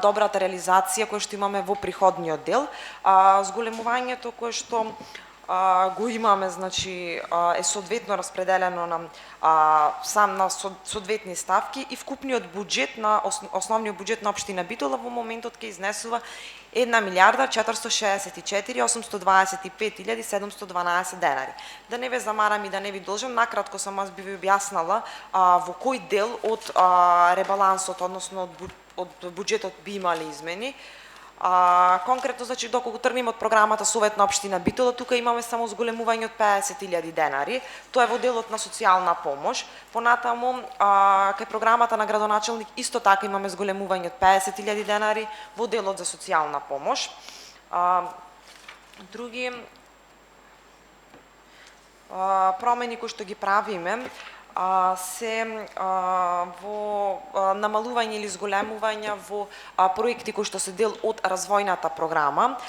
добрата реализација која што имаме во приходниот дел. Зголемувањето кое што го имаме, значи, е соодветно распределено на соодветни ставки и вкупниот буџет на основниот буџет на општина Битола во моментот ќе изнесува 1.464.825.712 денари. Да не ве замарам и да не ви должам, накратко само би ви објаснала во кој дел од ребалансот, односно од буџетот би имале измени. Конкретно, значи, доколку тргнеме од програмата Совет на општина Битола, тука имаме само зголемување од 50.000 денари. Тоа е во делот на социјална помош. Понатаму, кај програмата на градоначелник исто така имаме зголемување од 50.000 денари во делот за социјална помош. Други промени кои што ги правиме се во намалување или зголемување во проекти кои што се дел од развојната програма.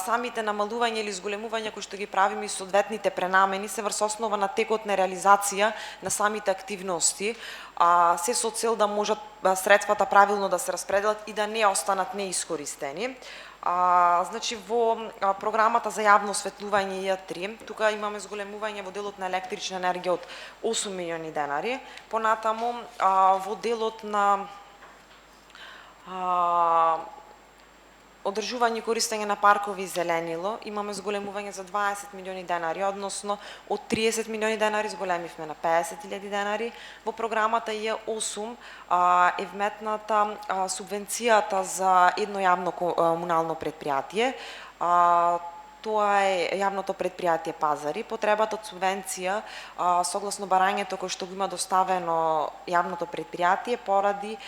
Самите намалување или зголемувања кои што ги правиме и соодветните пренамени се врз основа на текот на реализација на самите активности, се со цел да можат средствата правилно да се распределат и да не останат неискористени. Значи во програмата за јавно осветлување Ј3, тука имаме зголемување во делот на електрична енергија од 8 милиони денари, понатаму во делот на одржување и користење на паркови и зеленило имаме зголемување за 20 милиони денари, односно од 30 милиони денари зголемивме на 50.000 денари. Во програмата Ј8 е вметната субвенцијата за едно јавно комунално предпријатие. Тоа е јавното предпријатие Пазари. Потребата од субвенција согласно барањето кој што го има доставено јавното предпријатие поради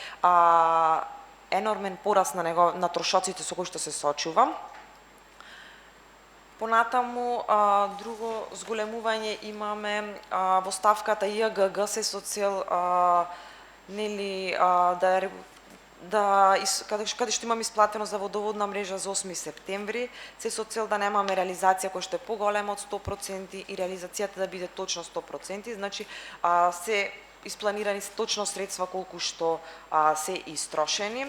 енормен пораст на трошоците со кои што се сочува. Понатаму друго зголемување имаме во ставката ЈГГ се со цел нели каде што имаме исплатено за водоводна мрежа за 8 септември, се со цел да немаме реализација која што е поголема од 100% и реализацијата да биде точно 100%, значи се испланирани точно средства колку што се истрошени.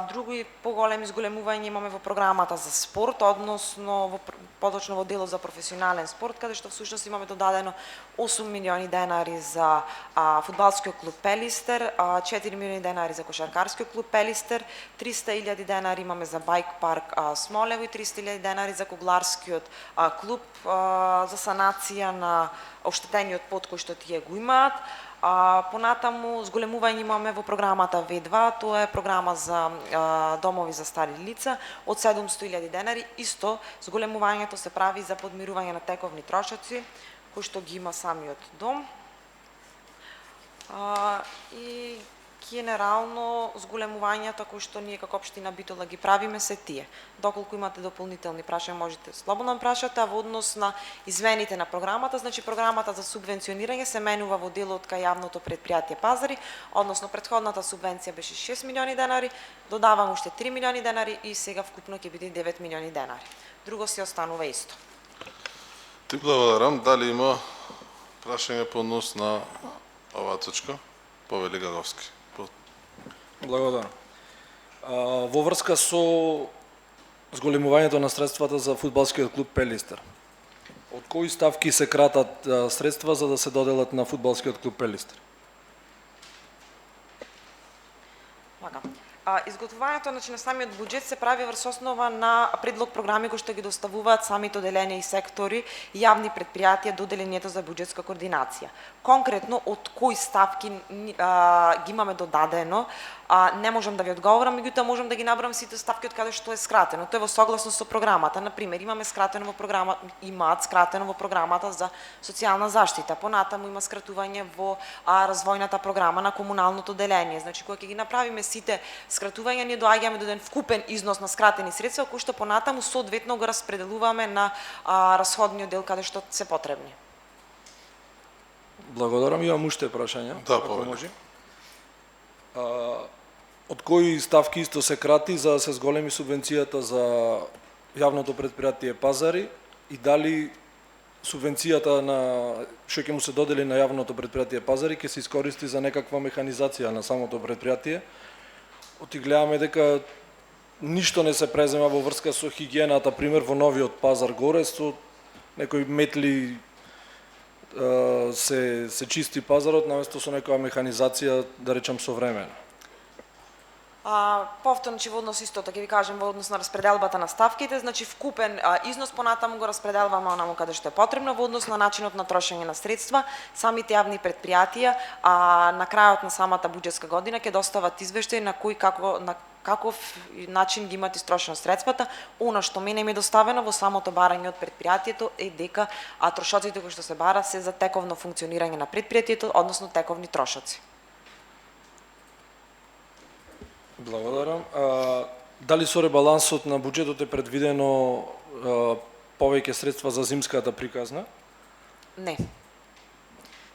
Други поголеми зголемувања имаме во програмата за спорт, односно поточно во делот за професионален спорт, каде што всушност имаме додадено 8 милиони денари за фудбалскиот клуб Пелистер, 4 милиони денари за кошаркарскиот клуб Пелистер, 300.000 денари имаме за байк парк Смолево и 300.000 денари за когларскиот клуб за санација на оштетениот пот кој што тие го имаат. Понатаму зголемување имаме во програмата В2, тоа е програма за домови за стари лица од 700.000 денари. Исто зголемувањето се прави за подмирување на тековни трошоци кои што ги има самиот дом. И генерално зголемувањата кои што ние како општина Битола ги правиме се тие. Доколку имате дополнителни прашања можете слободно прашате, а во однос на измените на програмата, значи програмата за субвенционирање се менува во делот кај јавното предпријатие Пазари, односно претходната субвенција беше 6 милиони денари, додавам уште 3 милиони денари и сега вкупно ќе биде 9 милиони денари. Друго се останува исто. Ти благодарам. Дали има прашање по однос на оваа точка? Повели Гаговски. Благодарам. Во врска со зголемувањето на средствата за фудбалскиот клуб Пелистер, од кои ставки се кратат средства за да се доделат на фудбалскиот клуб Пелистер? Изготвувањето на самиот буџет се прави врз основа на предлог програми кои што ги доставуваат самите одделенија и сектори и јавни предпријатија до одделението за буџетска координација. Конкретно од кои ставки ги имаме додадено, не можам да ви одговорам, меѓутоа можам да ги набрам сите ставки од каде што е скратено. Тоа е во согласност со програмата. На пример, имаат скратено во програмата за социјална заштита. Понатаму има скратување во развојната програма на комуналното одделение. Значи кога ќе ги направиме сите скратувања, ние доаѓаме до еден вкупен износ на скратени средства кои што понатаму соодветно го распределуваме на расходниот дел каде што се потребни. Благодарам, имам уште прашања. Да, повели. Од кои ставки исто се крати за да се зголеми субвенцијата за јавното предпријатие Пазари и дали субвенцијата што ќе му се додели на јавното предпријатие Пазари ќе се искористи за некаква механизација на самото предпријатие? Оти гледаме дека ништо не се презема во врска со хигиената, пример во новиот пазар горе, со некои метли се чисти пазарот, наместо со некоја механизација, да речам, современа. Повторно во однос истото, ќе ви кажем во однос на распределбата на ставките, значи вкупен износ понатаму го распределваме онаму каде што е потребно во однос на начинот на трошење на средства. Самите јавни предпријатија на крајот на самата буџетска година ќе достават извештај на каков начин ги имат истрошено средствата. Она што мене ми е доставено во самото барање од предпријатието е дека трошоците кои што се бара се за тековно функционирање на предпријатието, односно тековни трошоци. Благодарам. Дали со ребалансот на буџетот е предвидено повеќе средства за зимската приказна? Не.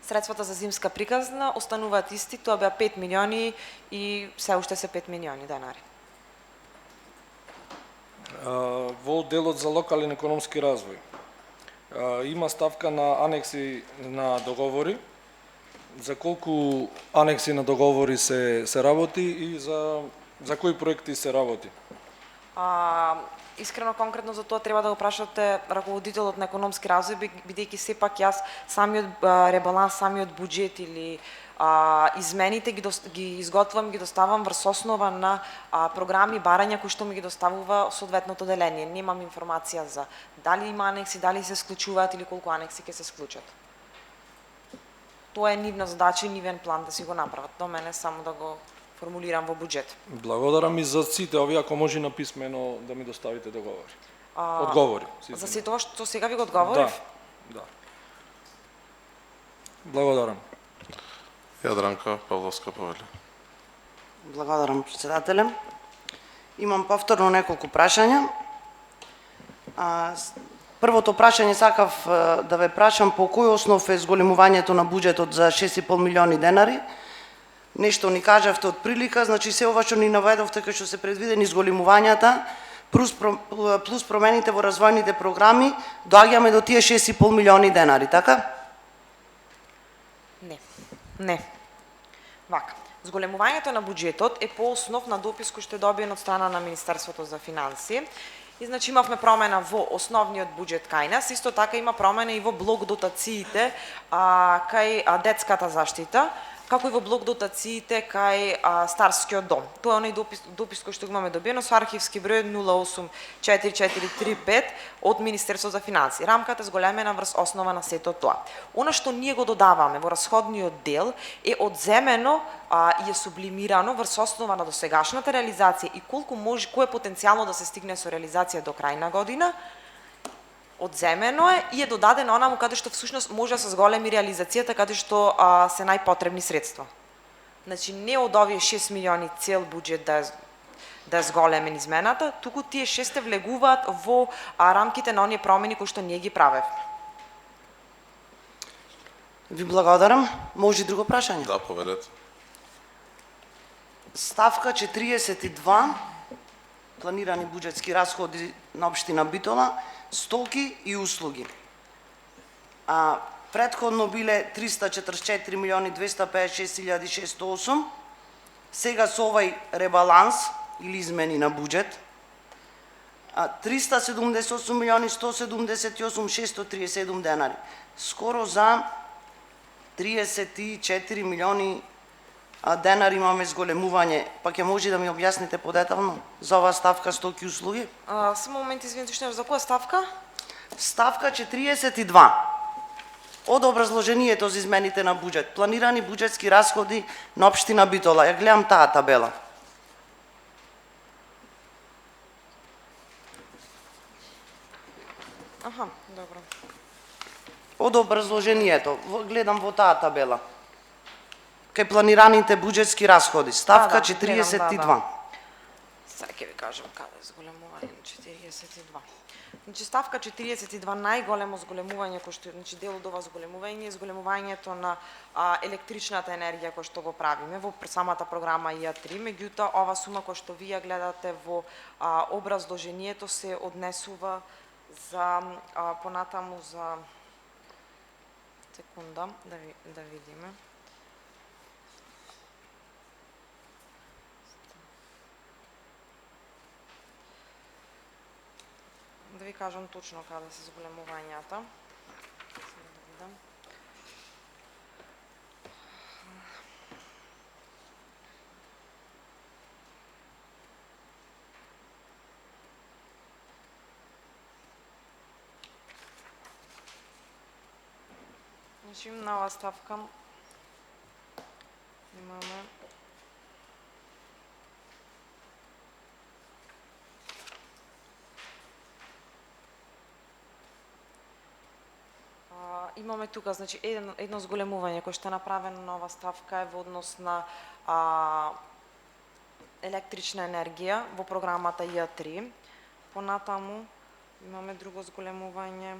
Средствата за зимска приказна остануваат исти, тоа беа 5 милиони и се уште се 5 милиони денари. Во делот за локален економски развој има ставка на анекси на договори. За колку анекси на договори се работи и за кои проекти се работи? Искрено конкретно за тоа треба да го прашате раководителот на економски развој, бидејќи сепак јас самиот ребаланс, самиот буџет или измените ги изготвам, ги доставам врз основа на програми, барања кои што ми ги доставува соодветното деление. Немам информација за дали има анекси, дали се склучуваат или колку анекси ќе се склучат. Тоа е нивна задача и нивен план да си го направат. До мене само да го формулирам во буџет. Благодарам и за сите овие, ако може на писмено да ми доставите договори. Одговори. За сите тоа што сега ви го одговорив? Да. Благодарам. Јадранка Павловска Повели. Благодарам, председателе. Имам повторно неколку прашања. Првото прашање сакав да ве прашам по кој основ е зголемувањето на буџетот за 6,5 милиони денари. Нешто ни кажавте од прилика, значи се ова што ни наведовте кај што се предвидени зголемувањата, плюс промените во развојните програми, доаѓаме до тие 6,5 милиони денари, така? Не. Вака. Зголемувањето на буџетот е по основ на допис кој што е добиен од страна на Министерството за финансии. И значи имавме промена во основниот буџет кај нас, исто така има промена и во блок дотациите кај детската заштита, како и во блок дотациите кај Старскиот дом. Тоа е оној допис кој што го имаме добиено со архивски број 084435 од Министерството за финансии. Рамката е зголемена врз основа на сето тоа. Она што ние го додаваме во расходниот дел е одземено и е сублимирано врз основа на досегашната реализација и колку може, кој е потенцијално да се стигне со реализација до крај на година. Одземено е и е додадено онаму каде што всушност може да се зголеми реализацијата, каде што се најпотребни средства. Значи не од овие 6 милиони цел буџет да е зголемен измената, туку тие 6 влегуваат во рамките на оние промени кои што ние ги правевме. Ви благодарам. Може и друго прашање? Да, поверете. Ставка 42, планирани буџетски расходи на општина Битола, стоки и услуги. Предходно биле 344 милиони 256.608, сега со овај ребаланс или измени на буџет 378 милиони 178.637 денари. Скоро за 34 милиони денари имаме зголемување, па ќе може да ми објасните подетално за оваа ставка стоки и услуги? Само момент, извинете, што за која ставка? Ставка 42. Од образложението за измените на буџет, планирани буџетски расходи на општина Битола. Ја гледам таа табела. Аха, добро. Од образложението, гледам во таа табела. Кај планираните буџетски расходи, ставка 42. Сега ќе ви кажам каде е зголемување на 42. Значи ставка 42 најголемо зголемување кој што значи дел од ова зголемување е зголемувањето на електричната енергија кој што го правиме во самата програма ИА3, меѓутоа ова сума кој што вие гледате во образложението се однесува за понатаму за секунда да видиме. Да ви кажам точно каде се зголемувањата. Значи на оваа ставка имаме имаме тука, значи, едно зголемување кое што е направено на оваа ставка е во однос на електрична енергија во програмата ИА3. Понатаму имаме друго зголемување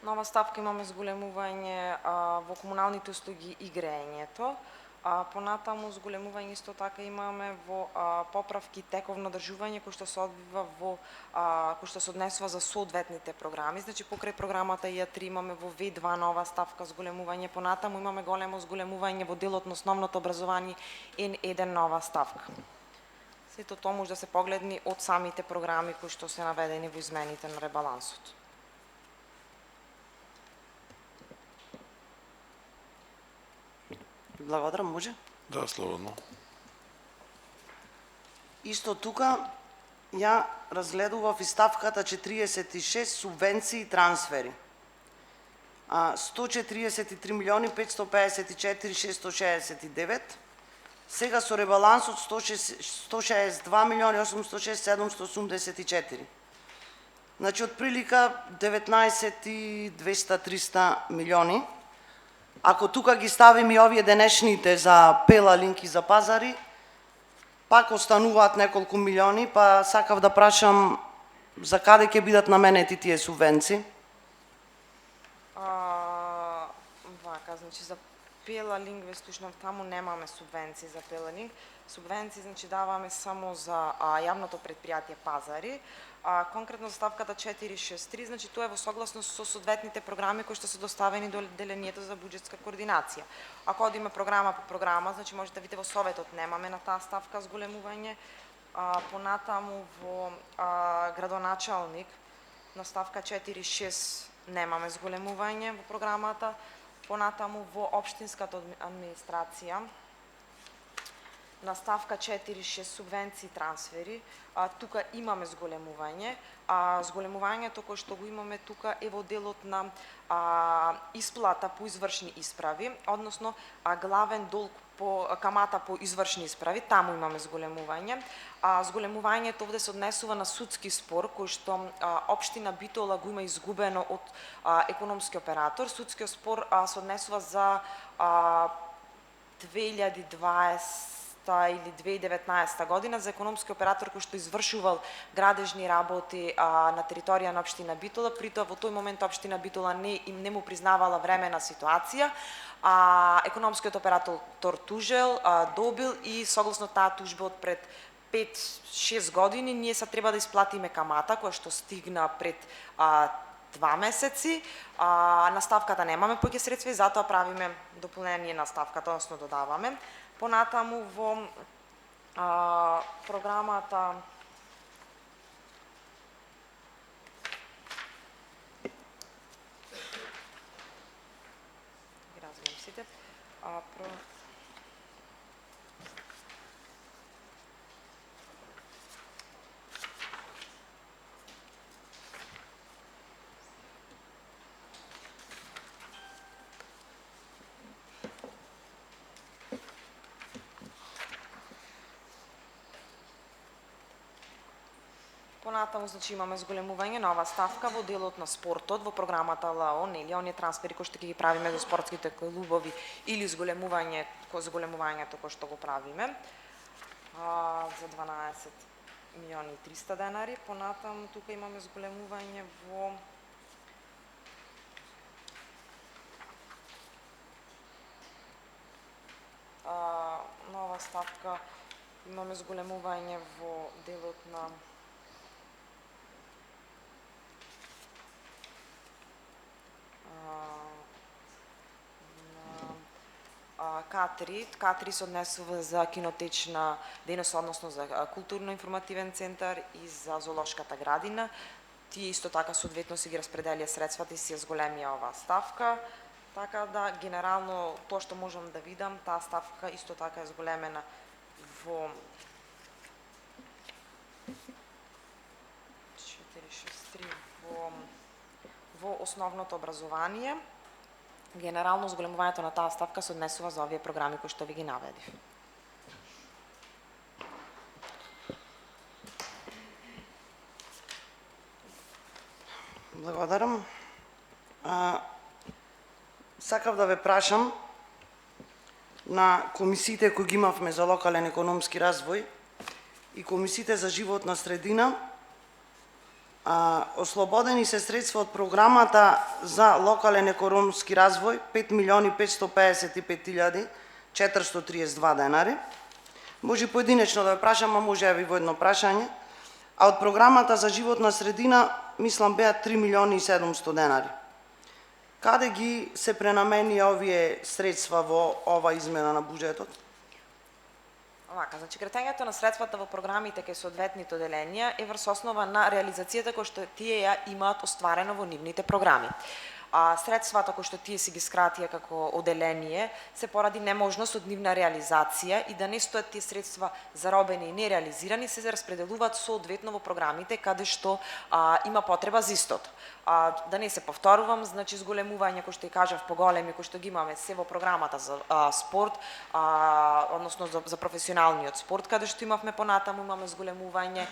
Нова ставка имаме зголемување во комуналните услуги и грејењето. Понатаму зголемување исто така имаме во поправки тековно одржување кој што се одвива во кој што се однесува за соодветните програми. Значи покрај програмата ИА3 имаме во В2 нова ставка зголемување, понатаму имаме големо зголемување во делот на основното образование N1 нова ставка. Сето тоа може да се погледни од самите програми кои што се наведени во измените на ребалансот. Благодарам, може? Да, слободно. Исто тука ја разгледував и ставката 46 субвенции и трансфери. 143 милиони 554 669. Сега со ребалансот 162 милиони 806 784. Значи од прилика 19 и 200-300 милиони. Ако тука ги ставим и овие денешните за Пела, Линк и за Пазари, пак остануваат неколку милиони, па сакав да прашам за каде ќе бидат наменети тие субвенции? Вака, значи за Пела, Линк, ве слушнав, таму немаме субвенции за Пела, Линк. Субвенции значи даваме само за јавното предпријатие Пазари. Конкретно за ставката 463, значи тоа е во согласност со соодветните програми кои што се доставени до делението за буџетска координација. Ако одиме програма по програма, значи можете да видите во советот немаме на таа ставка зголемување. Понатаму во градоначалник на ставка 46 немаме зголемување во програмата. Понатаму во општинската администрација на ставка 4.6 субвенции и трансфери, тука имаме зголемување. Зголемувањето кој што го имаме тука е во делот на исплата по извршни исправи, односно главен долг по камата по извршни исправи, таму имаме зголемување. Зголемувањето овде се однесува на судски спор кој што општина Битола го има изгубено од економски оператор. Судскиот спор се однесува за 2020 или 2019 година за економски оператор кој што извршувал градежни работи на територија на општина Битола, при тоа во тој момент општина Битола не му признавала времена ситуација. Економскиот оператор тужел, добил и согласно таа тужба од пред 5-6 години ние се треба да исплатиме камата која што стигна пред 2 месеци. На ставката немаме повеќе средства и затоа правиме дополнение на ставката, односно додаваме. Понатаму во програмата ги разгледам сите. Понатаму значи имаме зголемување нова ставка во делот на спортот во програмата ЛАО, нели оние трансфери кои што ќе ги правиме за спортските клубови или зголемувањето кој што го правиме за 12 милиони и 300 денари. Понатаму тука имаме зголемување во нова ставка, имаме зголемување во делот на К3. К3 се однесува за кинотечна дејност, односно за културно-информативен центар и за зоолошката градина. Тие исто така соодветно си ги распределија средствата и си ја зголемија оваа ставка. Така да, генерално, тоа што можам да видам, таа ставка исто така е зголемена во 463 во основното образование. Генерално зголемувањето на таа ставка се однесува за овие програми кои што ви ги наведив. Благодарам. Сакав да ве прашам на комисиите кои ги имавме за локален економски развој и комисиите за животна средина, Ослободени се средства од програмата за локален економски развој 5.555.432 денари. Може поединечно да ве прашам, а може и во едно прашање. А од програмата за животна средина, мислам, беа 3.700.000 денари. Каде ги се пренамени овие средства во ова измена на буџетот? Овака, значи кретењето на средствата во програмите кај соодветните оделенија е врз основа на реализацијата која што тие ја имаат остварено во нивните програми. Средствата кои што тие си ги скратија како оделение се поради неможност од нивна реализација и да не стоят тие средства заробени и нереализирани, се распределуваат соодветно во програмите каде што има потреба за истото. Да не се повторувам, значи зголемување кои што и кажав поголеми кои што ги имаме се во програмата за спорт, односно за професионалниот спорт каде што имавме понатаму имаме зголемување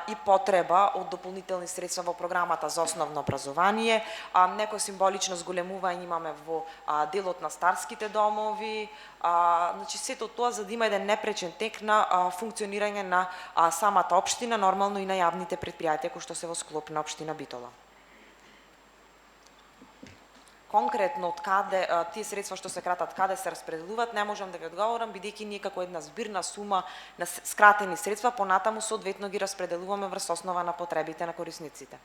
и потреба од дополнителни средства во програмата за основно образование, некој символично зголемување имаме во делот на старските домови, значи сето тоа за да има еден непречен тек на функционирање на самата општина, нормално и на јавните претпријатија кои што се во склоп на општина Битола. Конкретно од каде тие средства што се кратат каде се распределуваат, не можам да ви одговорам бидејќи ние како една збирна сума на скратени средства понатаму соодветно ги распределуваме врз основа на потребите на корисниците.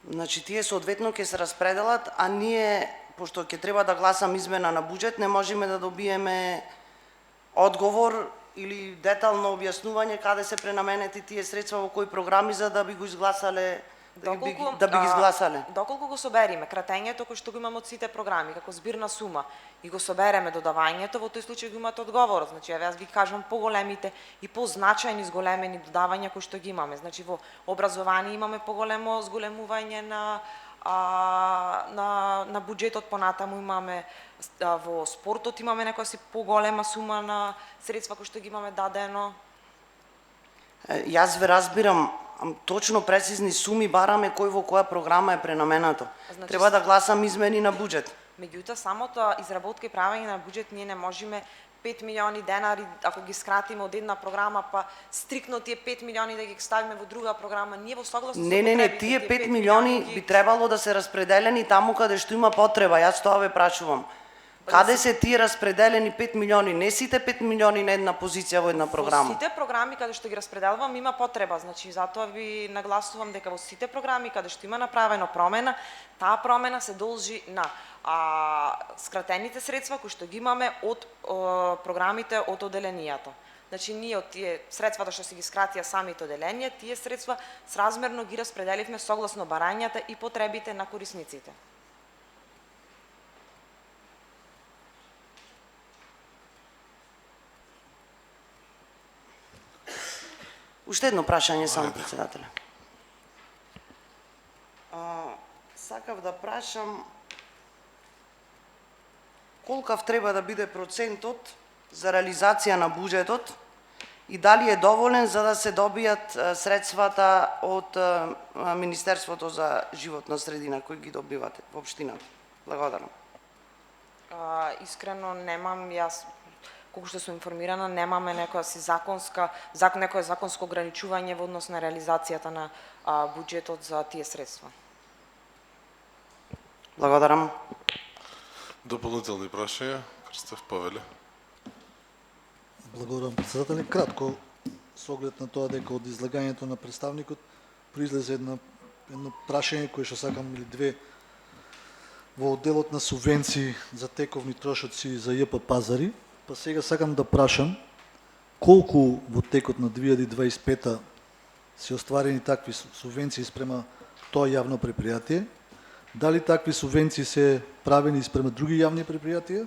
Значи тие соодветно ќе се распределат, а ние пошто ќе треба да гласам измена на буџет, не можеме да добиеме одговор или детално објаснување каде се пренаменети тие средства во кои програми за да би го изгласале. Да би ги изгласале. Доколку го собериме кратењето кој што го имаме од сите програми како збирна сума и го собереме додавањето, во тој случај го имате одговорот. Значи јас ги кажам поголемите и позначајни зголемени додавања кои што ги имаме. Значи во образование имаме поголемо зголемување на буџетот, понатаму имаме во спортот имаме некоја си поголема сума на средства кои што ги имаме дадено. Јас ве разбирам, точно прецизни суми бараме кој во која програма е пренаменато. Значи, треба да гласам измени на буџет. Меѓутоа, самото изработка и правење на буџет ние не можеме 5 милиони денари, ако ги скратиме од една програма, па стрикно тие 5 милиони да ги ставиме во друга програма, ние во согласност со Не, тие 5 милиони би требало да се распределени таму каде што има потреба. Јас тоа ве прашувам. Каде се тие распределени 5 милиони? Не сите 5 милиони на една позиција во една програма. Во сите програми каде што ги распределувам има потреба, значи затоа ви нагласувам дека во сите програми каде што има направено промена, таа промена се должи на скратените средства кои што ги имаме од програмите од оделенијата. Значи ние од тие средствата што се ги скратија самите оделенија, тие средства сразмерно ги распределивме согласно барањата и потребите на корисниците. Уште едно прашање само, председателе. Сакав да прашам колкав треба да биде процентот за реализација на буџетот и дали е доволен за да се добијат средствата од Министерството за животна средина кои ги добивате во општината. Благодарам. Искрено немам јас колку што сум информирана, немаме некоја законско ограничување во однос на реализацијата на буџетот за тие средства. Благодарам. Дополнителни прашања, Крстев Павеле. Благодарам, председател. Кратко, со оглед на тоа дека од излагањето на представникот произлезе едно прашање кое што сакам или две во одделот на субвенции за тековни трошоци за ЈП Пазари. Па сега сакам да прашам колку во текот на 2025 се остварени такви субвенции спрема тоа јавно предпријатие, дали такви субвенции се правени спрема други јавни предпријатија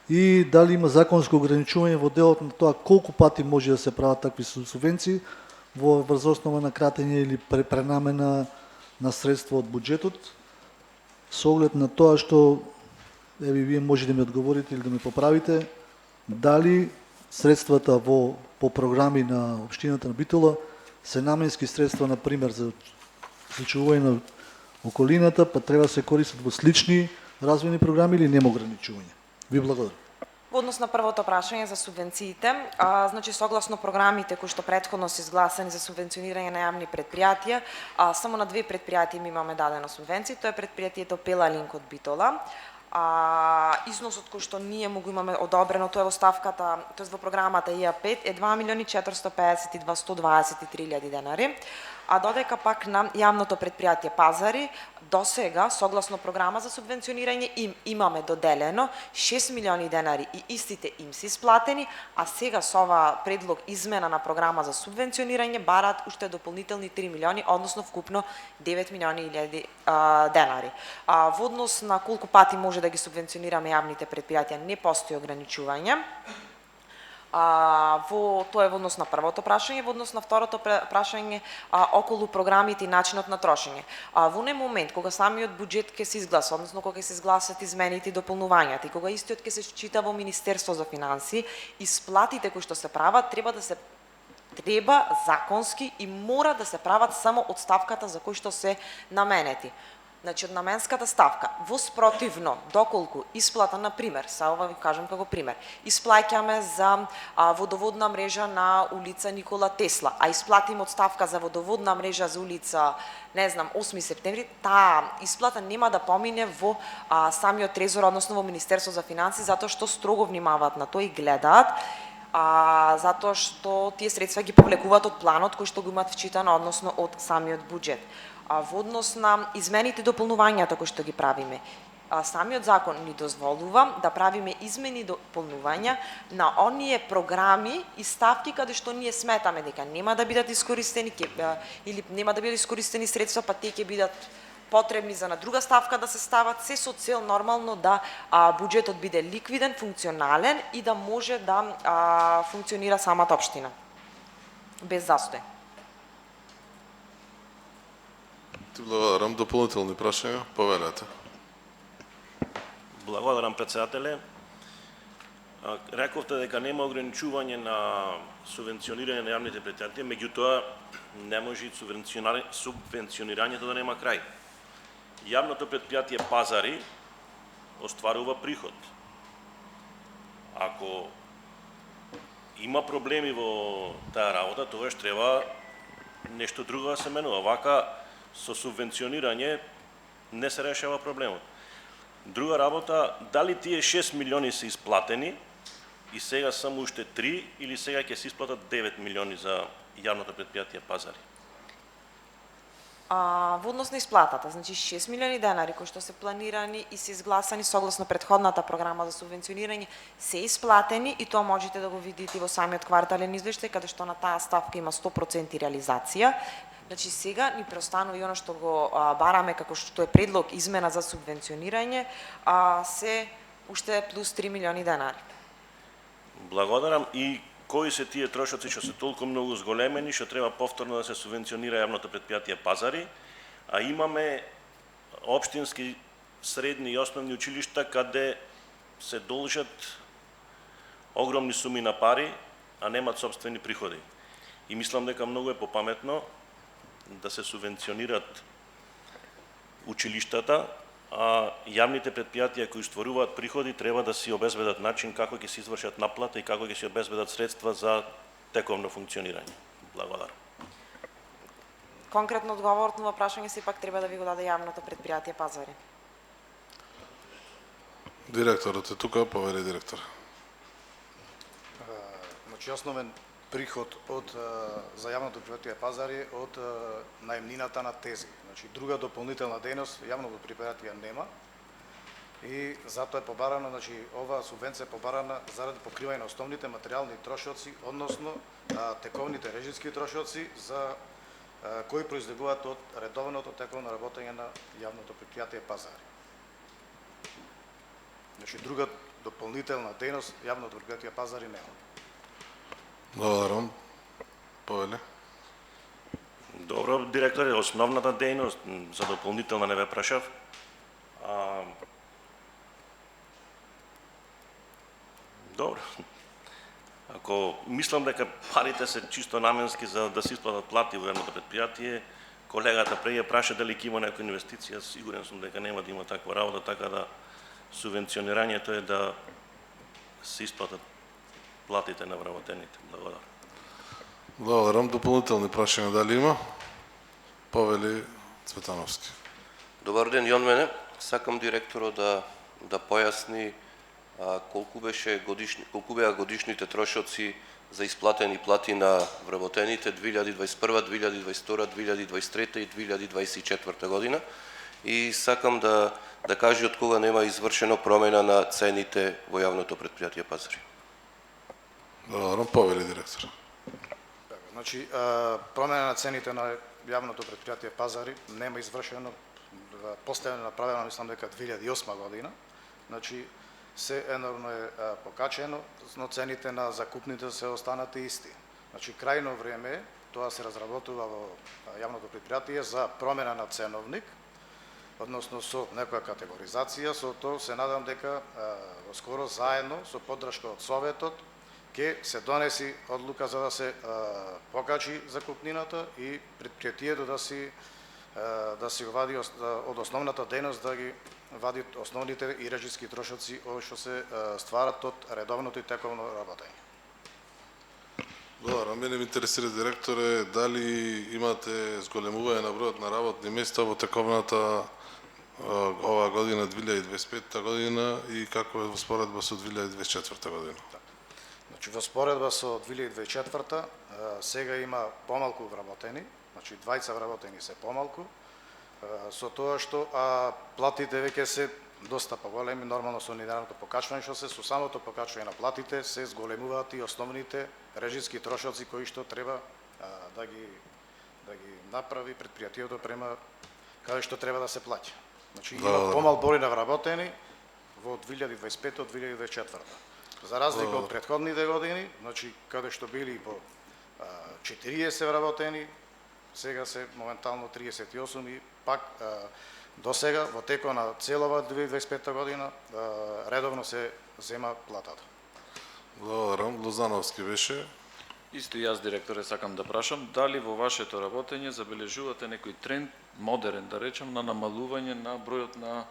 и дали има законско ограничување во делот на тоа колку пати може да се прават такви субвенции во врз основа на кратење или пренамена на средства од буџетот, со оглед на тоа што еве вие може да ми одговорите или да ми поправите, дали средствата по програми на општината на Битола се наменски средства, например, за зачувување на околината, па треба да се користат во слични развојни програми или нема ограничување? Ви благодарам. Во однос на првото прашање за субвенциите, значи согласно програмите кои што претходно се изгласани за субвенционирање на јавни предпријатија, само на 2 предпријатија имаме дадена субвенција, тоа е предпријатието Пелалинк од Битола. Износот кој што ние му го имаме одобрено, тоа е во ставката, тоест во програмата ИА5 е 2.452.123.000 денари, а додека пак на јавното предпријатие Пазари, до сега, согласно програма за субвенционирање, им имаме доделено 6 милиони денари и истите им се исплатени, а сега со ова предлог измена на програма за субвенционирање бараат уште дополнителни 3 милиони, односно вкупно 9 милиони илјади денари. Во однос на колку пати може да ги субвенционираме јавните предпријатија, не постои ограничување. Тоа е во однос на првото прашање, во однос на второто прашање околу програмите и начинот на трошење. Во оној момент кога самиот буџет ќе се изгласа, односно кога ќе се изгласат измените и дополнувањата и кога истиот ќе се чита во Министерство за финансии, исплатите кои што се прават треба законски и мора да се прават само од ставката за кој што се наменети. Значи, од наменската ставка. Во спротивно, доколку исплата, на пример, ова ви кажам како пример, исплаќаме за водоводна мрежа на улица Никола Тесла, а исплатим од ставка за водоводна мрежа за улица, 8 септември, таа исплата нема да помине во самиот трезор, односно во Министерство за финансии, затоа што строго внимаваат на тоа и гледаат, затоа што тие средства ги повлекуваат од планот кој што го имаат вчитано, односно од самиот буџет. Во однос на измените и дополнувањата кои што ги правиме, самиот закон ни дозволува да правиме измени и дополнувања на оние програми и ставки каде што ние сметаме дека нема да бидат искористени или нема да бидат искористени средства, па тие ќе бидат потребни за на друга ставка да се стават, се со цел нормално да буџетот биде ликвиден, функционален и да може да функционира самата општина без застој. Благодарам. Дополнителни прашања? Повелете. Благодарам, председателе. Рековте дека нема ограничување на субвенционирање на јавните предпријатија, меѓутоа не може и субвенционирањето да нема крај. Јавното предпријатие Пазари остварува приход. Ако има проблеми во таа работа, тогаш треба нешто друго да се менува. Вака со субвенционирање не се решава проблемот. Друга работа, дали тие 6 милиони се исплатени и сега само уште 3 или сега ќе се исплатат 9 милиони за јавното предпријатие Пазари? Во однос на исплатата, значи 6 милиони денари кои што се планирани и се изгласани согласно претходната програма за субвенционирање се исплатени и тоа можете да го видите во самиот квартален извештај каде што на таа ставка има 100% реализација. Значи сега ни преостанува и оно што го бараме како што е предлог измена за субвенционирање, се уште плюс 3 милиони денари. Благодарам. И кои се тие трошоци што се толку многу зголемени, што треба повторно да се субвенционира јавното предпријатие Пазари, а имаме општински средни и основни училишта каде се должат огромни суми на пари, а немаат сопствени приходи. И мислам дека многу е попаметно да се субвенционират училиштата, а јавните предпријатија кои стваруваат приходи треба да си обезбедат начин како ќе се извршат наплата и како ќе се обезбедат средства за тековно функционирање. Благодарам. Конкретно одговорот на прашање сепак треба да ви го даде јавното предпријатие Пазари. Директорот е тука, повели директор. Значи основен приход за јавното предпријатие Пазари од наемнината на тези. Значи друга дополнителна дејност јавното предпријатие нема и затоа е побарана, значи ова субвенција е побарана заради покривање на основните материјални трошоци, односно тековните режиски трошоци за кои произлегуваат од редовното тековно работење на јавното предпријатие Пазари. Значи друга дополнителна дејност јавното предпријатие Пазари нема. Благодарам. Повели. Добро, директоре, основната дејност за дополнителна не ве прашав. Добро. Ако мислам дека парите се чисто наменски за да се исплатат плати во едното предпријатие, колегата преја праша дали ќе има некоја инвестиција, сигурен сум дека нема да има таква работа, така да субвенционирањето е да се исплатат платите на вработените. Благодарам. Благодарам. Дополнителни прашања дали има? Повели Цветановски. Добар ден и од мене. Сакам директорот да појасни колку беа годишните трошоци за исплатени плати на вработените 2021, 2022, 2023 и 2024 година. И сакам да кажи од кога нема извршено промена на цените во јавното претпријатие Пазари. Благодарам. Повели директор. Значи, промена на цените на јавното претпријатие Пазари нема извршено, последно направено, мислам дека 2008 година. Значи, се енормно е покачено, но цените на закупните се останати исти. Значи, крајно време тоа се разработува во јавното претпријатие за промена на ценовник, односно со некоја категоризација, со тоа се надам дека скоро заедно со поддршка од Советот ќе се донеси одлука за да се покачи закупнината и претпријатието да си го вади од основната дејност, да ги вади основните и режиски трошоци овој што се стварат од редовното и тековно работење. Добро, мене ме интересира директоре дали имате зголемување на бројот на работни места во тековната оваа година 2025 година и како е во споредба со 2024 година. Значи во споредба со 2024 сега има помалку вработени, значи 20 вработени се помалку, со тоа што платите веќе се доста поголеми, нормално со линеарното покачување што се со самото покачување на платите се зголемуваат и основните режиски трошоци кои што треба да ги направи претпријатието према каде што треба да се плаќа. Значи има помал број на вработени во 2025-2024. За разлика од претходните години, значи каде што били по 40 вработени, сега се моментално 38 и пак до сега во текот на целова 2025 година редовно се зема платата. Благодарам. Лозановски беше. Исто и јас, директоре, сакам да прашам, дали во вашето работење забележувате некој тренд, модерен да речем, на намалување на бројот на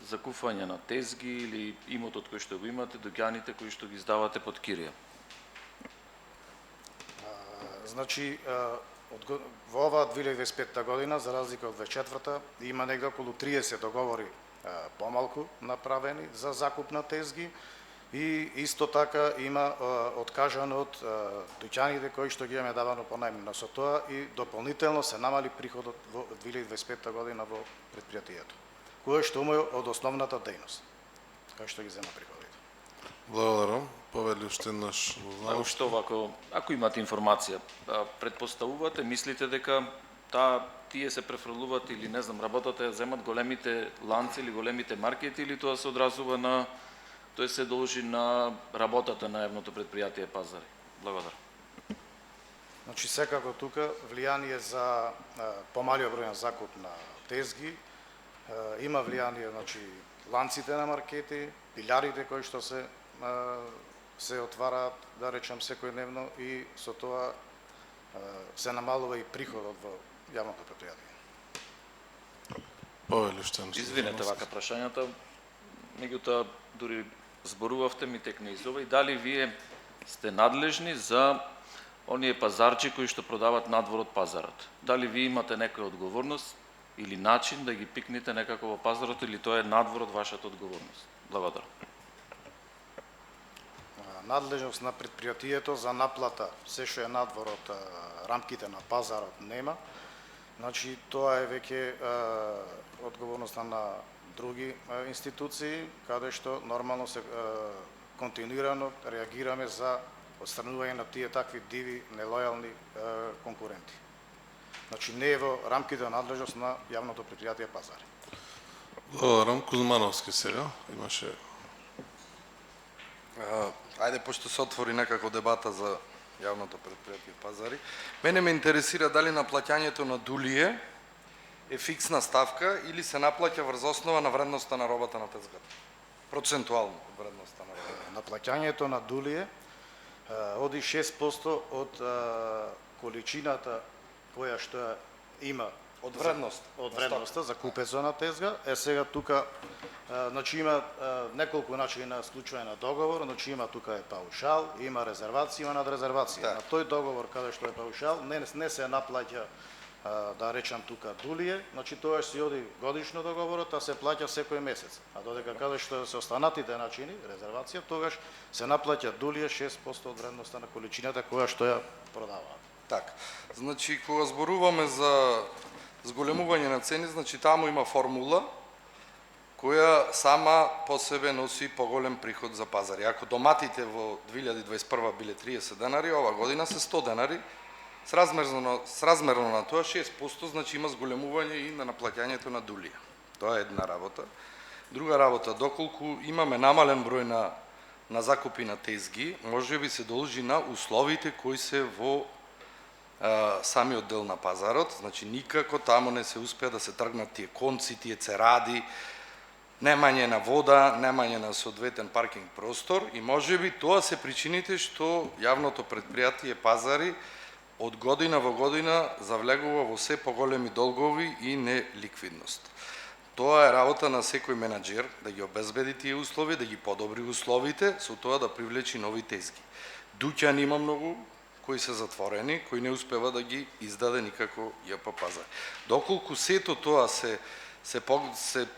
закупување на тезги или имотот кој што го имате, дуќаните кои што ги издавате под кирија? Значи, во ова 2025 година, за разлика од 2024, има негде околу 30 договори помалку направени за закуп на тезги и исто така има откажано од дуќаните кои што ги имаме давано по најм. Со тоа и дополнително се намали приходот во 2025 година во претпријатието, кој што му е од основната дејност, кој што ги зема приходите. Благодарам. Повели уште еднаш Лозановски. Што ако имате информација, предпоставувате, мислите дека тие се префрлуваат или не знам, работата ја земат големите ланци или големите маркети или тоа се одразува на тој се должи на работата на јавното претпријатие Пазари? Благодарам. Значи секако тука влијание за помалиот број на закуп на тезги, има влијание, значи ланците на маркети, пилјарите кои што се отвараат, да речем, секојдневно и со тоа се намалува и приходот во јавното претпријатие. Повели уште еднаш. Извинете вака прашањата, меѓутоа дури зборувавте ми текна из ова и дали вие сте надлежни за оние пазарчи кои што продават надвор од пазарот? Дали вие имате некоја одговорност или начин да ги пикнете некако во пазарот или тоа е надвор од вашата одговорност? Благодарам. Надлежност на претпријатието за наплата, се што е надвор од рамките на пазарот нема. Значи тоа е веќе одговорноста на други институции, каде што нормално се континуирано реагираме за отстранување на тие такви диви, нелојални конкуренти. Значи не е во рамките на надлежност на јавното претпријатие Пазари. Благодарам. Кузмановски сега имаше. Ајде, пошто се отвори некако дебата за јавното претпријатие Пазари, мене ме интересира дали наплаќањето на дулие е фиксна ставка или се наплаќа врз основа на вредноста на робата на тезгата. Процентуално вредноста на робата. Наплаќањето на дулие оди 6% од количината која што има Од вредност. Од вредноста за купецот на тезга. Сега тука значи има неколку начини на склучување на договор, значи има тука е паушал, има резервација, има надрезервација. На тој договор каде што е паушал не се наплаќа да речам тука дулие, значи тоа си оди годишно договорот, а се плаќа секој месец. А додека каде што се останатите начини, резервација, тогаш се наплаќа дулие 6% од вредноста на количината која што ја продаваат. Так. Значи кога зборуваме за зголемување на цени, значи таму има формула која сама по себе носи поголем приход за пазари. Ако доматите во 2021 биле 30 денари, ова година се 100 денари, сразмерно на тоа 6%, значи има зголемување и на наплаќањето на дулија. Тоа е една работа. Друга работа, доколку имаме намален број на закупи на тезги, може би се должи на условите кои се во самиот дел на пазарот, значи никако таму не се успеа да се тргнат тие конци, тие церади, немање на вода, немање на соодветен паркинг простор и можеби тоа се причините што јавното претпријатие Пазари од година во година завлегува во се поголеми долгови и неликвидност. Тоа е работа на секој менаџер да ги обезбеди тие услови, да ги подобри условите, со тоа да привлечи нови тезги. Дуќани има многу кои се затворени, кои не успева да ги издаде никако ЈП Пазар. Доколку сето тоа се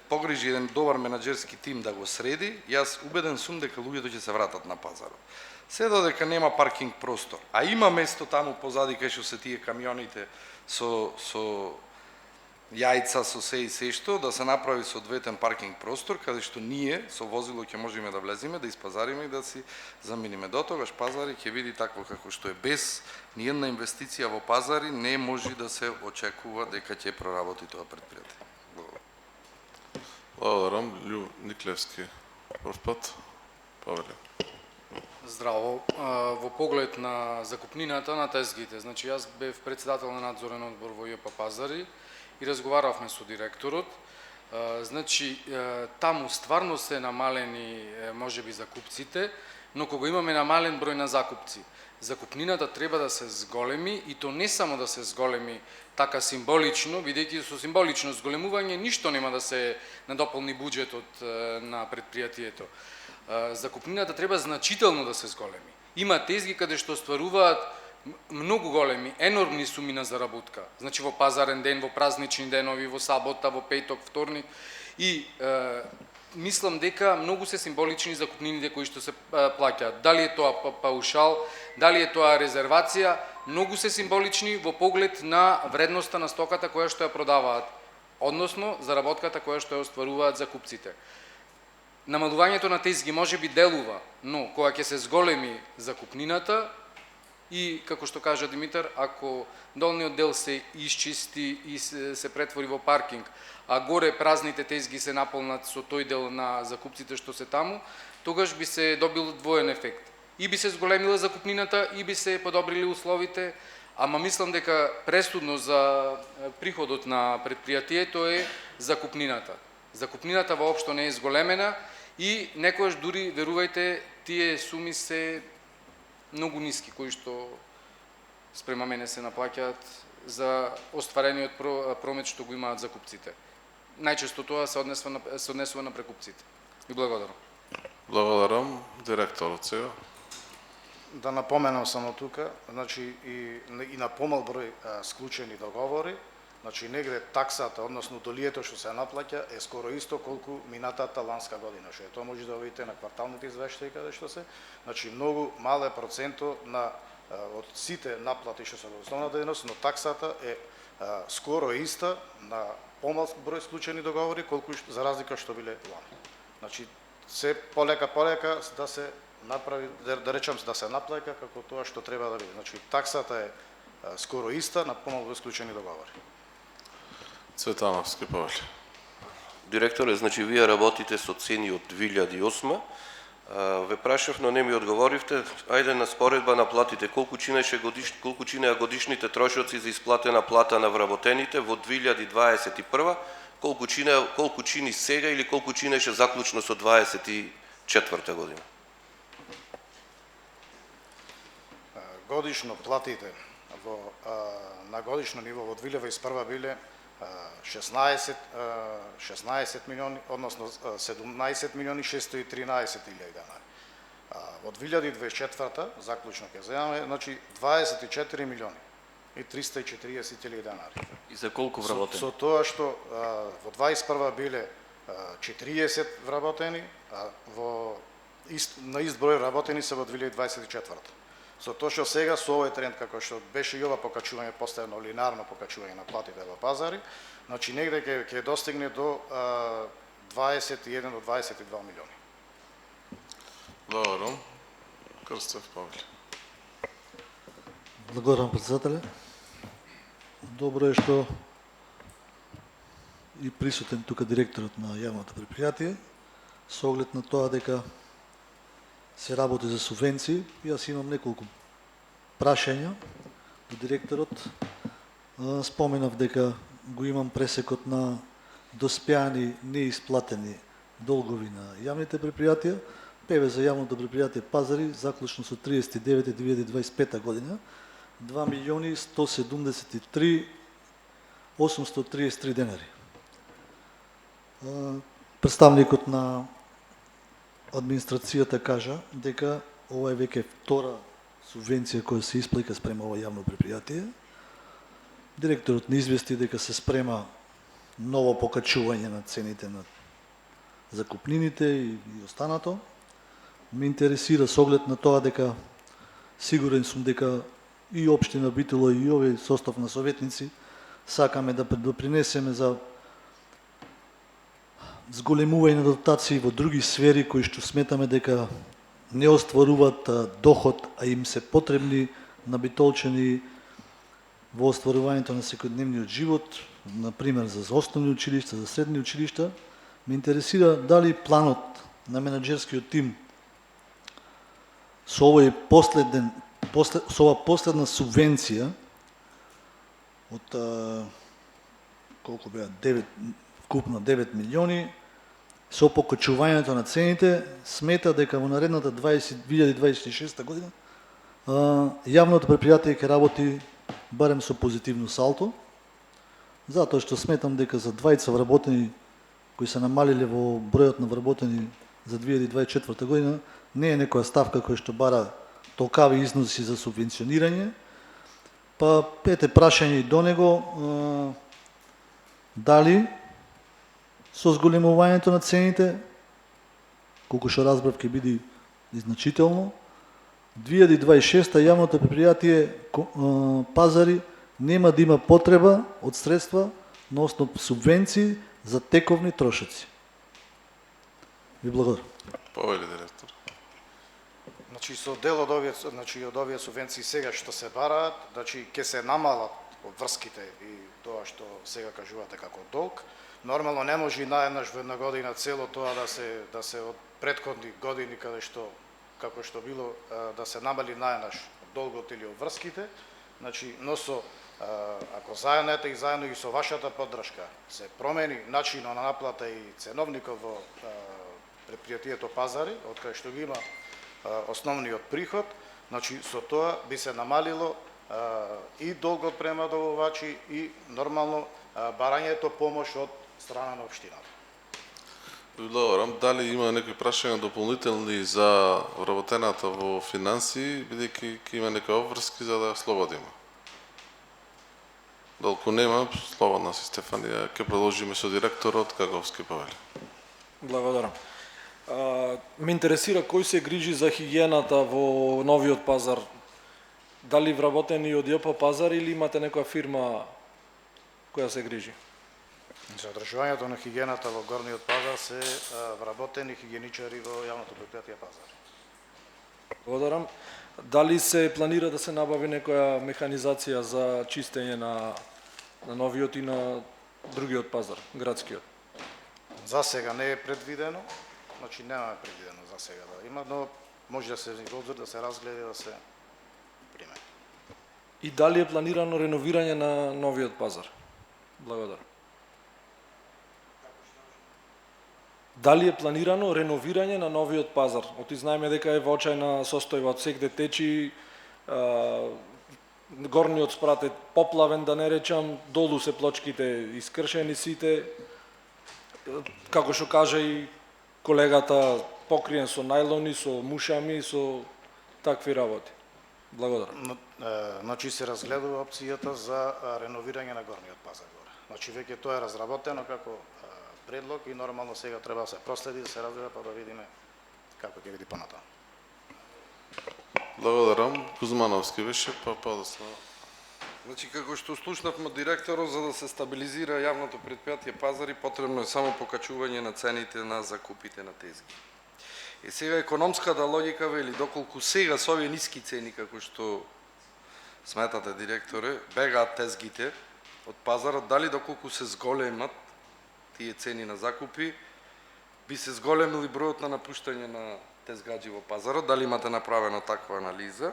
погрижи еден добар менаџерски тим да го среди, јас убеден сум дека луѓето ќе се вратат на пазарот. Се додека нема паркинг простор, а има место таму позади кај што се тие камионите со јајца, со се и се што, да се направи соодветен паркинг простор, каде што ние со возило ќе можеме да влеземе, да испазариме и да си заминиме. Дотогаш Пазари ќе види такво како што е. Без ниедна инвестиција во Пазари не може да се очекува дека ќе проработи тоа предпријатие. Благодарам. Лју Никлевски. Прв пат. Павеле. Здраво. Во поглед на закупнината на тезгите, значи јас бев председател на надзорен одбор во ЈП Пазари и разговаравме со директорот. Значи, таму стварно се намалени можеби закупците, но кога имаме намален број на закупци, закупнината треба да се зголеми и то не само да се зголеми така символично, бидејќи со символично зголемување ништо нема да се надополни буџетот на предпријатието. Закупнината треба значително да се зголеми. Има тезги каде што остваруваат многу големи, енормни суми на заработка. Значи во пазарен ден, во празнични денови, во сабота, во петок, вторник и мислам дека многу се символични закупнините кои што се плаќаат. Дали е тоа паушал, дали е тоа резервација, многу се символични во поглед на вредноста на стоката која што ја продаваат, односно заработката која што ја остваруваат закупците. Намалувањето на тезги може би делува, но кога ќе се зголеми закупнината и, како што кажа Димитар, ако долниот дел се исчисти и се претвори во паркинг, а горе празните тезги се наполнат со тој дел на закупците што се таму, тогаш би се добил двоен ефект. И би се зголемила закупнината, и би се подобрили условите, ама мислам дека пресудно за приходот на предпријатието е закупнината. Закупнината воопшто не е зголемена и некојаш дури, верувајте, тие суми се многу ниски, кои што спрема мене се наплаќаат за остварениот промет што го имаат закупците. Најчесто тоа се однесува на прекупците. И благодарам. Благодарам. Директорот сега. Да напоменам само тука, значи и на помал број склучени договори, значи негде таксата, односно долието што се наплаќа е скоро исто колку минатата ланска година, што тоа може да видите на кварталните извештаи каде што се, значи многу мал е проценто на од сите наплати што се во основната дејност, но таксата е скоро иста на помал број склучени договори колку за разлика што биле лани. Значи се полека да се направи, да речам да се наплаќа како тоа што треба да биде. Значи таксата е скоро иста на помал број склучени договори. Цветановски Павле. Директоре, значи вие работите со цени од 2008. Ве прашав, но не ми одговоривте. Ајде на споредба на платите. Колку чинеа годишните трошоци за исплатена плата на вработените во 2021, колку чини сега или колку чинеше заклучно со 24 година? Годишно платите на годишно ниво во 2021 биле 16 милиони, односно 17 милиони 613 илјади денари. Од 2024 заклучно ќе земаме, значи 24 милиони и 340 илјади денари. И за колку вработени? Со тоа што во 21 биле 40 вработени, а на ист број работени се во 2024. Со тоа што сега со овој тренд како што беше и ова покачување, постојано линарно покачување на платите во пазари, значи негде ќе достигне до 21 до 22 милиони. Благодарам. Крстев Павле. Благодарам, председателе. Добро е што и присутен тука директорот на јавното предпријатие, со оглед на тоа дека се работи за субвенции. Јас имам неколку прашања до директорот. Споменав дека го имам пресекот на доспеани неисплатени долгови на јавните предпријатија. ПВ за јавното предпријатие Пазари, заклучно со 30.9.2025 година, 2 милиони 173 833 денари. Представникот на администрацијата кажа дека ова е веќе втора субвенција која се исплаќа спрема ова јавно предпријатие. Директорот не извести дека се спрема ново покачување на цените на закупнините и останато. Ме интересира со оглед на тоа дека сигурен сум дека и општина Битола и овој состав на советници сакаме да допринесеме за зголемување на дотации во други сфери кои што сметаме дека не остваруваат доход, а им се потребни на битолчани во остварувањето на секојдневниот живот, например за основни училишта, за средни училишта. Ме интересира дали планот на менаџерскиот тим со овој со ова последна субвенција од колку беа 9 вкупно 9 милиони со покачувањето на цените смета дека во наредната 2026 година јавното предпријатие ќе работи барем со позитивно салто, затоа што сметам дека за двајца вработени кои се намалиле во бројот на вработени за 2024 година не е некоја ставка која што бара толкави износи за субвенционирање. Па ете прашање и до него дали со зголемувањето на цените, колку што разбрав ќе биде значително, 2026 јавното предпријатие Пазари нема да има потреба од средства на основ субвенции за тековни трошоци. Ви благодарам. Повели директор. Значи со дел од овие субвенции сега што се бараат, значи ќе се намалат врските и тоа што сега кажувате како долг. Нормално не може и наеднаш во една година цело тоа да се од претходни години каде што како што било да се намали наеднаш долгот или врските. Значи но со ако заедно и заедно и со вашата поддршка се промени начинот на наплата и ценовникот во предпријатието Пазари, од кај што ги има основниот приход, значи со тоа би се намалило и долгот према добавачи и нормално барањето помош од страна на општината. Благодарам. Дали има некои прашања дополнителни за вработената во финансии, бидејќи ќе има некои обврски за да слободиме? Долку нема, слободна си Стефанија, ќе продолжиме со директорот Каговски Павели. Благодарам. Ме интересира кој се грижи за хигиената во новиот пазар. Дали вработени од ЈП Пазар или имате некоја фирма која се грижи? За одржувањето на хигиената во горниот пазар се вработени хигиеничари во јавното предпријатие Пазар. Благодарам. Дали се планира да се набави некоја механизација за чистење на новиот и на другиот пазар, градскиот? За сега не е предвидено, значи нема предвидено за сега да има, но може да се изготви, да се разгледа, да се приме. И дали е планирано реновирање на новиот пазар? Благодарам. Дали е планирано реновирање на новиот пазар? Оти знаеме дека е во очајна состојба, од сегде течи, горниот спрат е поплавен, да не речам, долу се плочките искршени сите, како што кажа и колегата, покриен со најлони, со мушами, со такви работи. Благодарам. Значи се разгледува опцијата за реновирање на горниот пазар горе. Значи веќе тоа е разработено како предлог и нормално сега треба да се проследи, да се развива, па да видиме како ќе биде понатаму. Благодарам. Кузмановски беше, па подоцна. Значи, како што слушнавме од директорот, за да се стабилизира јавното предпријатие пазари, потребно е само покачување на цените на закупите на тезги. И сега економската логика вели доколку сега со овие ниски цени, како што сметате директоре, бегаат тезгите од пазарот, дали доколку се зголемат тие цени на закупи, би се зголемил и бројот на напуштање на тезгаджи во пазарот, дали имате направено таква анализа?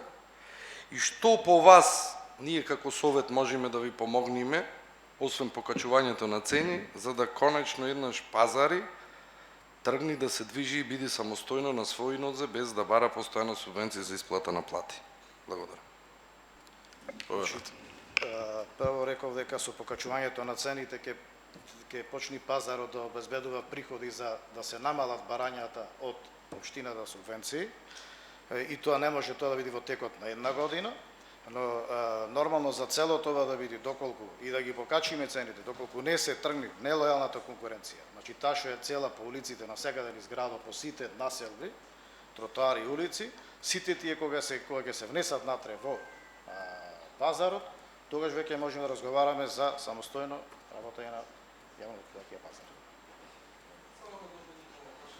И што по вас ние како совет можеме да ви помогнеме, освен покачувањето на цени, за да конечно еднаш пазари тргни да се движи и биде самостојно на своји нозе, без да бара постојана субвенција за исплата на плати. Благодарам. Прво реков дека со покачувањето на цените ќе почни пазарот да обезбедува приходи за да се намалат барањата од општината субвенции, и тоа не може тоа да биде во текот на една година, но нормално за целото ова да биде доколку и да ги покачиме цените, доколку не се тргне нелојалната конкуренција. Значи таа што е цела по улиците навсекаде низ градот, по сите населби, тротоари и улици, сите тие кога ќе се внесат натре во пазарот, тогаш веќе можеме да разговараме за самостојно работење на јавното предпријатие пазар.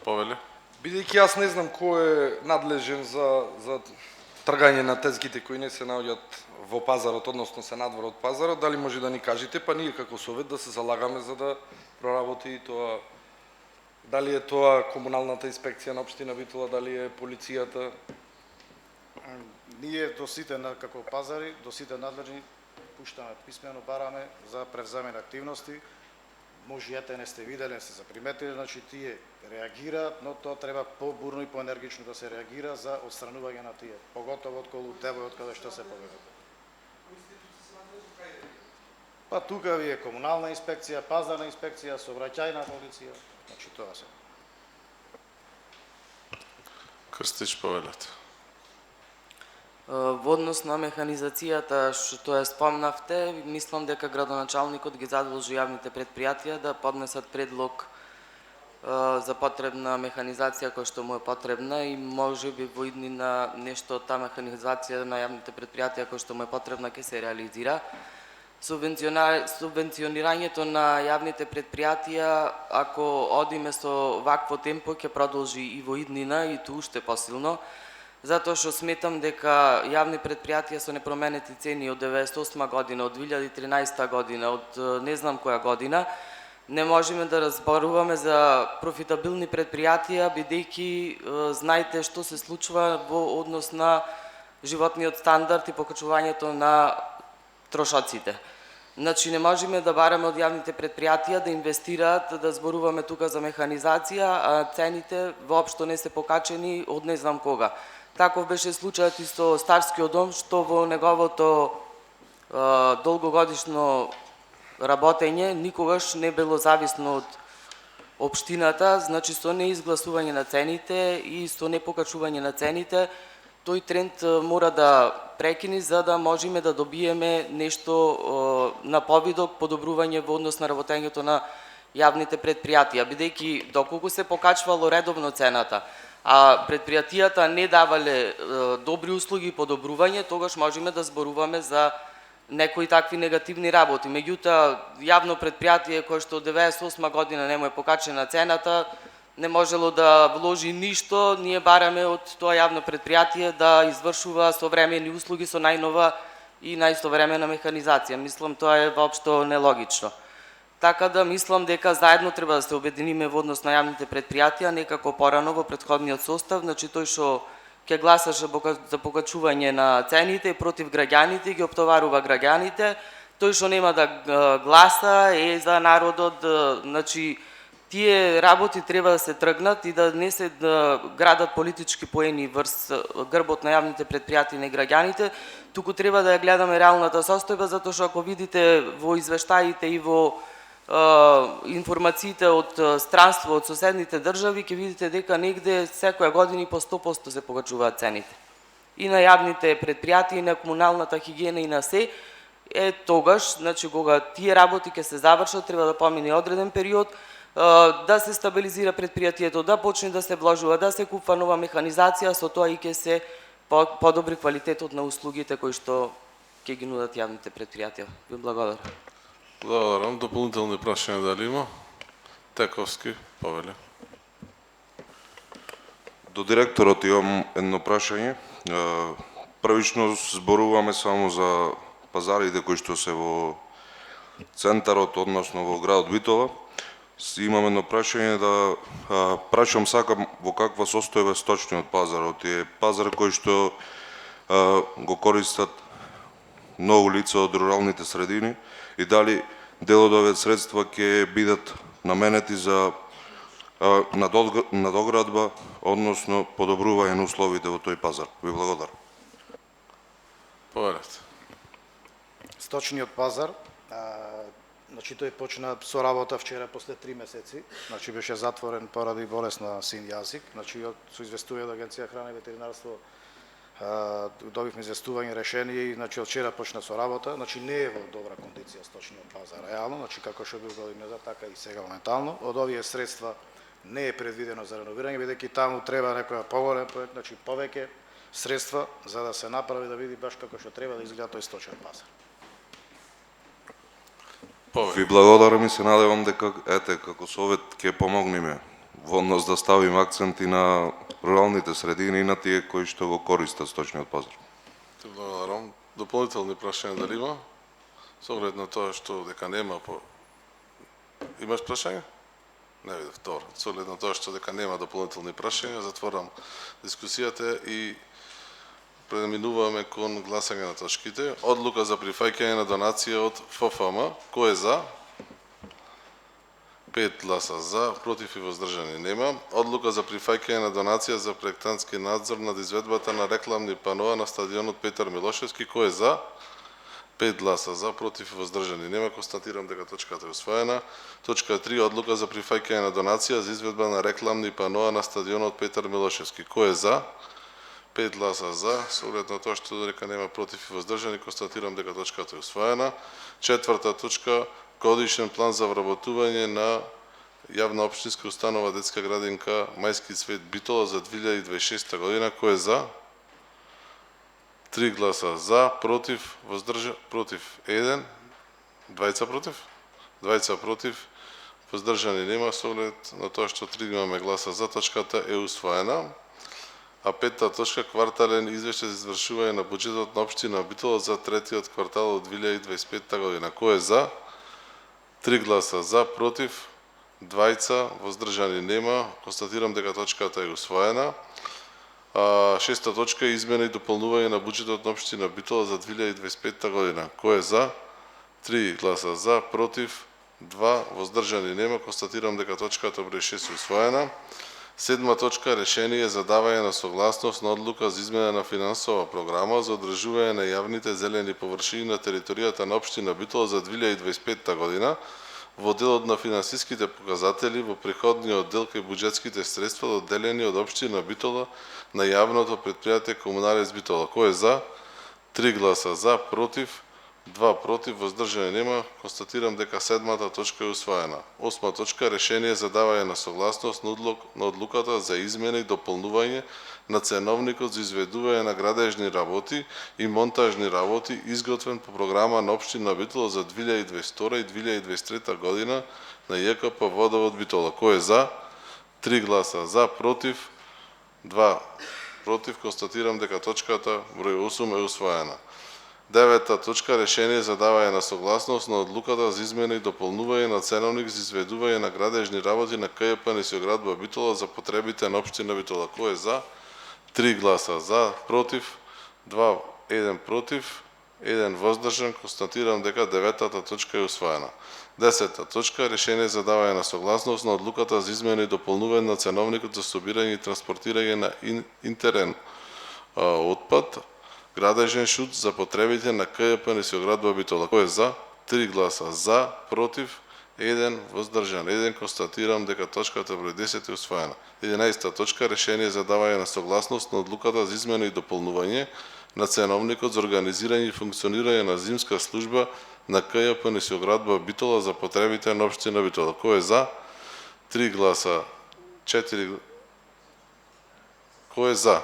Повеле. Бидејќи јас не знам кој е надлежен за тргање на тезгите кои не се наоѓаат во пазарот, односно се надвор од пазарот, дали може да ни кажете, па ние како совет да се залагаме за да проработи тоа, дали е тоа комуналната инспекција на општина Битола, дали е полицијата? Ние до сите како пазари, до сите надлежни пуштаме писмено, бараме за превземени активности. Можете не сте видели, не сте заприметили, значи тие реагираат, но тоа треба побурно и поенергично да се реагира за отстранување на тие, поготово околу девојот каде што се поведува. Па тука ви е комунална инспекција, пазарна инспекција, сообраќајна полиција, значи тоа се. Крстич, повелете. Во однос на механизацијата што ја спомнавте, мислам дека градоначалникот ги задолжи јавните предпријатија да поднесат предлог за потребна механизација која што му е потребна и можеби во иднина нешто од таа механизација на јавните предпријатија која што му е потребна ќе се реализира. Субвенционирањето на јавните предпријатија, ако одиме со вакво темпо, ќе продолжи и во иднина и ту уште посилно, затоа што сметам дека јавни предпријатија со непроменети цени од 98 година, од 2013 година, од не знам која година, не можеме да разборуваме за профитабилни предпријатија, бидејќи знаете што се случува во однос на животниот стандард и покачувањето на трошоците. Значи не можеме да бараме од јавните предпријатија да инвестираат, да зборуваме тука за механизација, а цените воопшто не се покачени од не знам кога. Таков беше случајот и со Старскиот дом, што во неговото долгогодишно работење никогаш не било зависно од општината, значи со неизгласување на цените и со непокачување на цените, тој тренд мора да прекини за да можеме да добиеме нешто на повидок, подобрување во однос на работењето на јавните предпријатија, бидејќи доколку се покачвало редовно цената, а предпријатијата не давале добри услуги и подобрување, тогаш можеме да зборуваме за некои такви негативни работи. Меѓутоа, јавно предпријатие кое што од 98 година не му е покачена цената, не можело да вложи ништо, ние бараме од тоа јавно предпријатие да извршува современи услуги со најнова и најсовремена механизација. Мислам, тоа е воопшто нелогично. Така да мислам дека заедно треба да се обединиме во однос на јавните предпријатија, некако порано во претходниот состав, значи тој што ќе гласаше за покачување на цените против граѓаните, ги оптоварува граѓаните, тој што нема да гласа е за народот, значи тие работи треба да се тргнат и да не се да градат политички поени врз грбот на јавните предпријатија и граѓаните, туку треба да ја гледаме реалната состојба, затоа што ако видите во извештаите и во информациите од странство од соседните држави, ќе видите дека негде секоја година по 100% се покачуваат цените. И на јавните предпријатија, и на комуналната хигиена, и на се. Тогаш, значи, кога тие работи ќе се завршат, треба да помине одреден период, да се стабилизира предпријатието, да почне да се вложува, да се купува нова механизација, со тоа и ќе се подобри квалитетот на услугите кои што ќе ги нудат јавните предпријатија. Ви благодарам. Благодарам. Дополнителни прашања дали има? Тековски, повеле. До директорот имам едно прашање. Првично зборуваме само за пазарите кои што се во центарот, односно во градот Битола. Имам едно прашање да прашам сакам во каква состојба е сточниот пазар, од тие пазари кои што го користат многу лица од руралните средини и дали дел од овие средства ќе бидат наменети за надоградба, односно подобрување на условите во тој пазар. Ви благодарам. Повелете. Сточниот пазар, значи тој почна со работа вчера после 3 месеци, значи беше затворен поради болест на син јазик, значи со известување од Агенција храна и ветеринарство добивме известување решение и значи од вчера почна со работа, значи не е во добра кондиција сточниот пазар реално, значи како што бил година назад, така и сега моментално. Од овие средства не е предвидено за реновирање, бидејќи таму треба некоја поголем проект, значи повеќе средства за да се направи да види баш како што треба да изгледа тој сточен пазар. Ви благодарам и се надевам дека како совет ќе помогнеме во однос да ставиме акценти на руралните средини и на тие кои што го користат сточниот пазар. Ти благодарам. Дополнителни прашања дали има? Со оглед на тоа што дека нема Имаш прашање? Не видов, добро. Со оглед на тоа што дека нема дополнителни прашања, затворам дискусијата и преминуваме кон гласање на точките. Одлука за прифаќање на донација од ФФМ. Кој е за? 5 гласа за, против и воздржани нема. Одлука за прифаќање на донација за проектантски надзор над изведбата на рекламни паноа на стадионот Петар Милошевски. Кој е за? 5 гласа за, против и воздржани нема. Констатирам дека точката е усвоена. Точка 3. Одлука за прифаќање на донација за изведба на рекламни паноа на стадионот Петар Милошевски. Кој е за? 5 гласа за, со оглед на тоа што дека нема против и воздржани, констатирам дека точката е усвоена. Четврта точка, годишен план за вработување на јавна општинска установа детска градинка Мајски цвет Битола за 2026 година. Кој е за? 3 гласа за, против, против 1, двајца против? Двајца против, воздржани нема, со оглед на тоа што 3 имаме гласа за, точката е усвоена. А петта точка, квартален извештај за извршување на буџетот на општина Битола за третиот квартал од 2025 година. Кој е за? 3 гласа за, против, двајца, воздржани нема. Констатирам дека точката е усвоена. Шеста точка, измена и дополнување на буџетот на општина Битола за 2025 година. Кој е за? 3 гласа за, против, 2, воздржани нема. Констатирам дека точката број 6 е усвоена. Седма точка, решение за давање на согласност на одлука за измена на финансова програма за одржување на јавните зелени површини на територијата на општина Битола за 2025 година во делот на финансиските показатели во приходниот дел кај буџетските средства доделени од општина Битола на јавното предпријатие Комуналец Битола. Кој е за? 3 гласа за, против, 2 против, воздржани нема. Констатирам дека седмата точка е усвоена. Осма точка, решение за давање на согласност на одлуката за измена и дополнување на ценовникот за изведување на градежни работи и монтажни работи изготвен по програма на општина Битола за 2022 и 2023 година на ЈКП Водовод Битола. Кој е за? 3 гласа за, против, 2 против. Констатирам дека точката број 8 е усвоена. Девета точка, решение за давање на согласност на одлуката за измена и дополнување на ценовник за изведување на градежни работи на КЈП Несиоградба Битола за потребите на општина Битола. Кој е за? 3 гласа за, против, 2, 1 против, 1 воздржан, констатирам дека 9-та точка е усвоена. 10-та точка решение за давање на согласност на одлуката за измена и дополнување на ценовникот за собирање и транспортирање на интерен отпад, градежен шут за потребите на КЈП Несиоградба Битола. Кој е за? 3 гласа за, против, 1 воздржан. 1 констатирам дека точката број 10 е усвоена. 11-та точка решение за давање на согласност на одлуката за измена и дополнување на ценовникот за организирање и функционирање на зимска служба на КЈП Несиоградба Битола за потребите на општина Битола. Кој е за? 3 гласа, 4. Кој е за?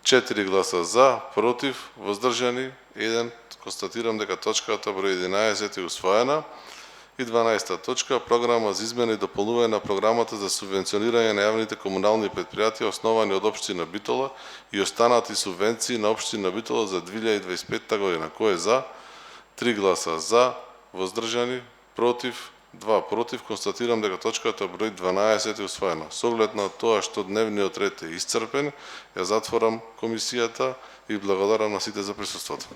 4 гласа за, против, воздржани, 1. Констатирам дека точката број 11 е усвоена. И 12-та точка, програма за измена и дополнување на програмата за субвенционирање на јавните комунални предпријатија основани од општина Битола и останати субвенции на општина Битола за 2025 година. Кој е за? 3 гласа за, воздржани, против, 2 против. Констатирам дека точката број 12 е усвоена. Со оглед на тоа што дневниот ред е исцрпен, ја затворам комисијата и благодарам на сите за присуството.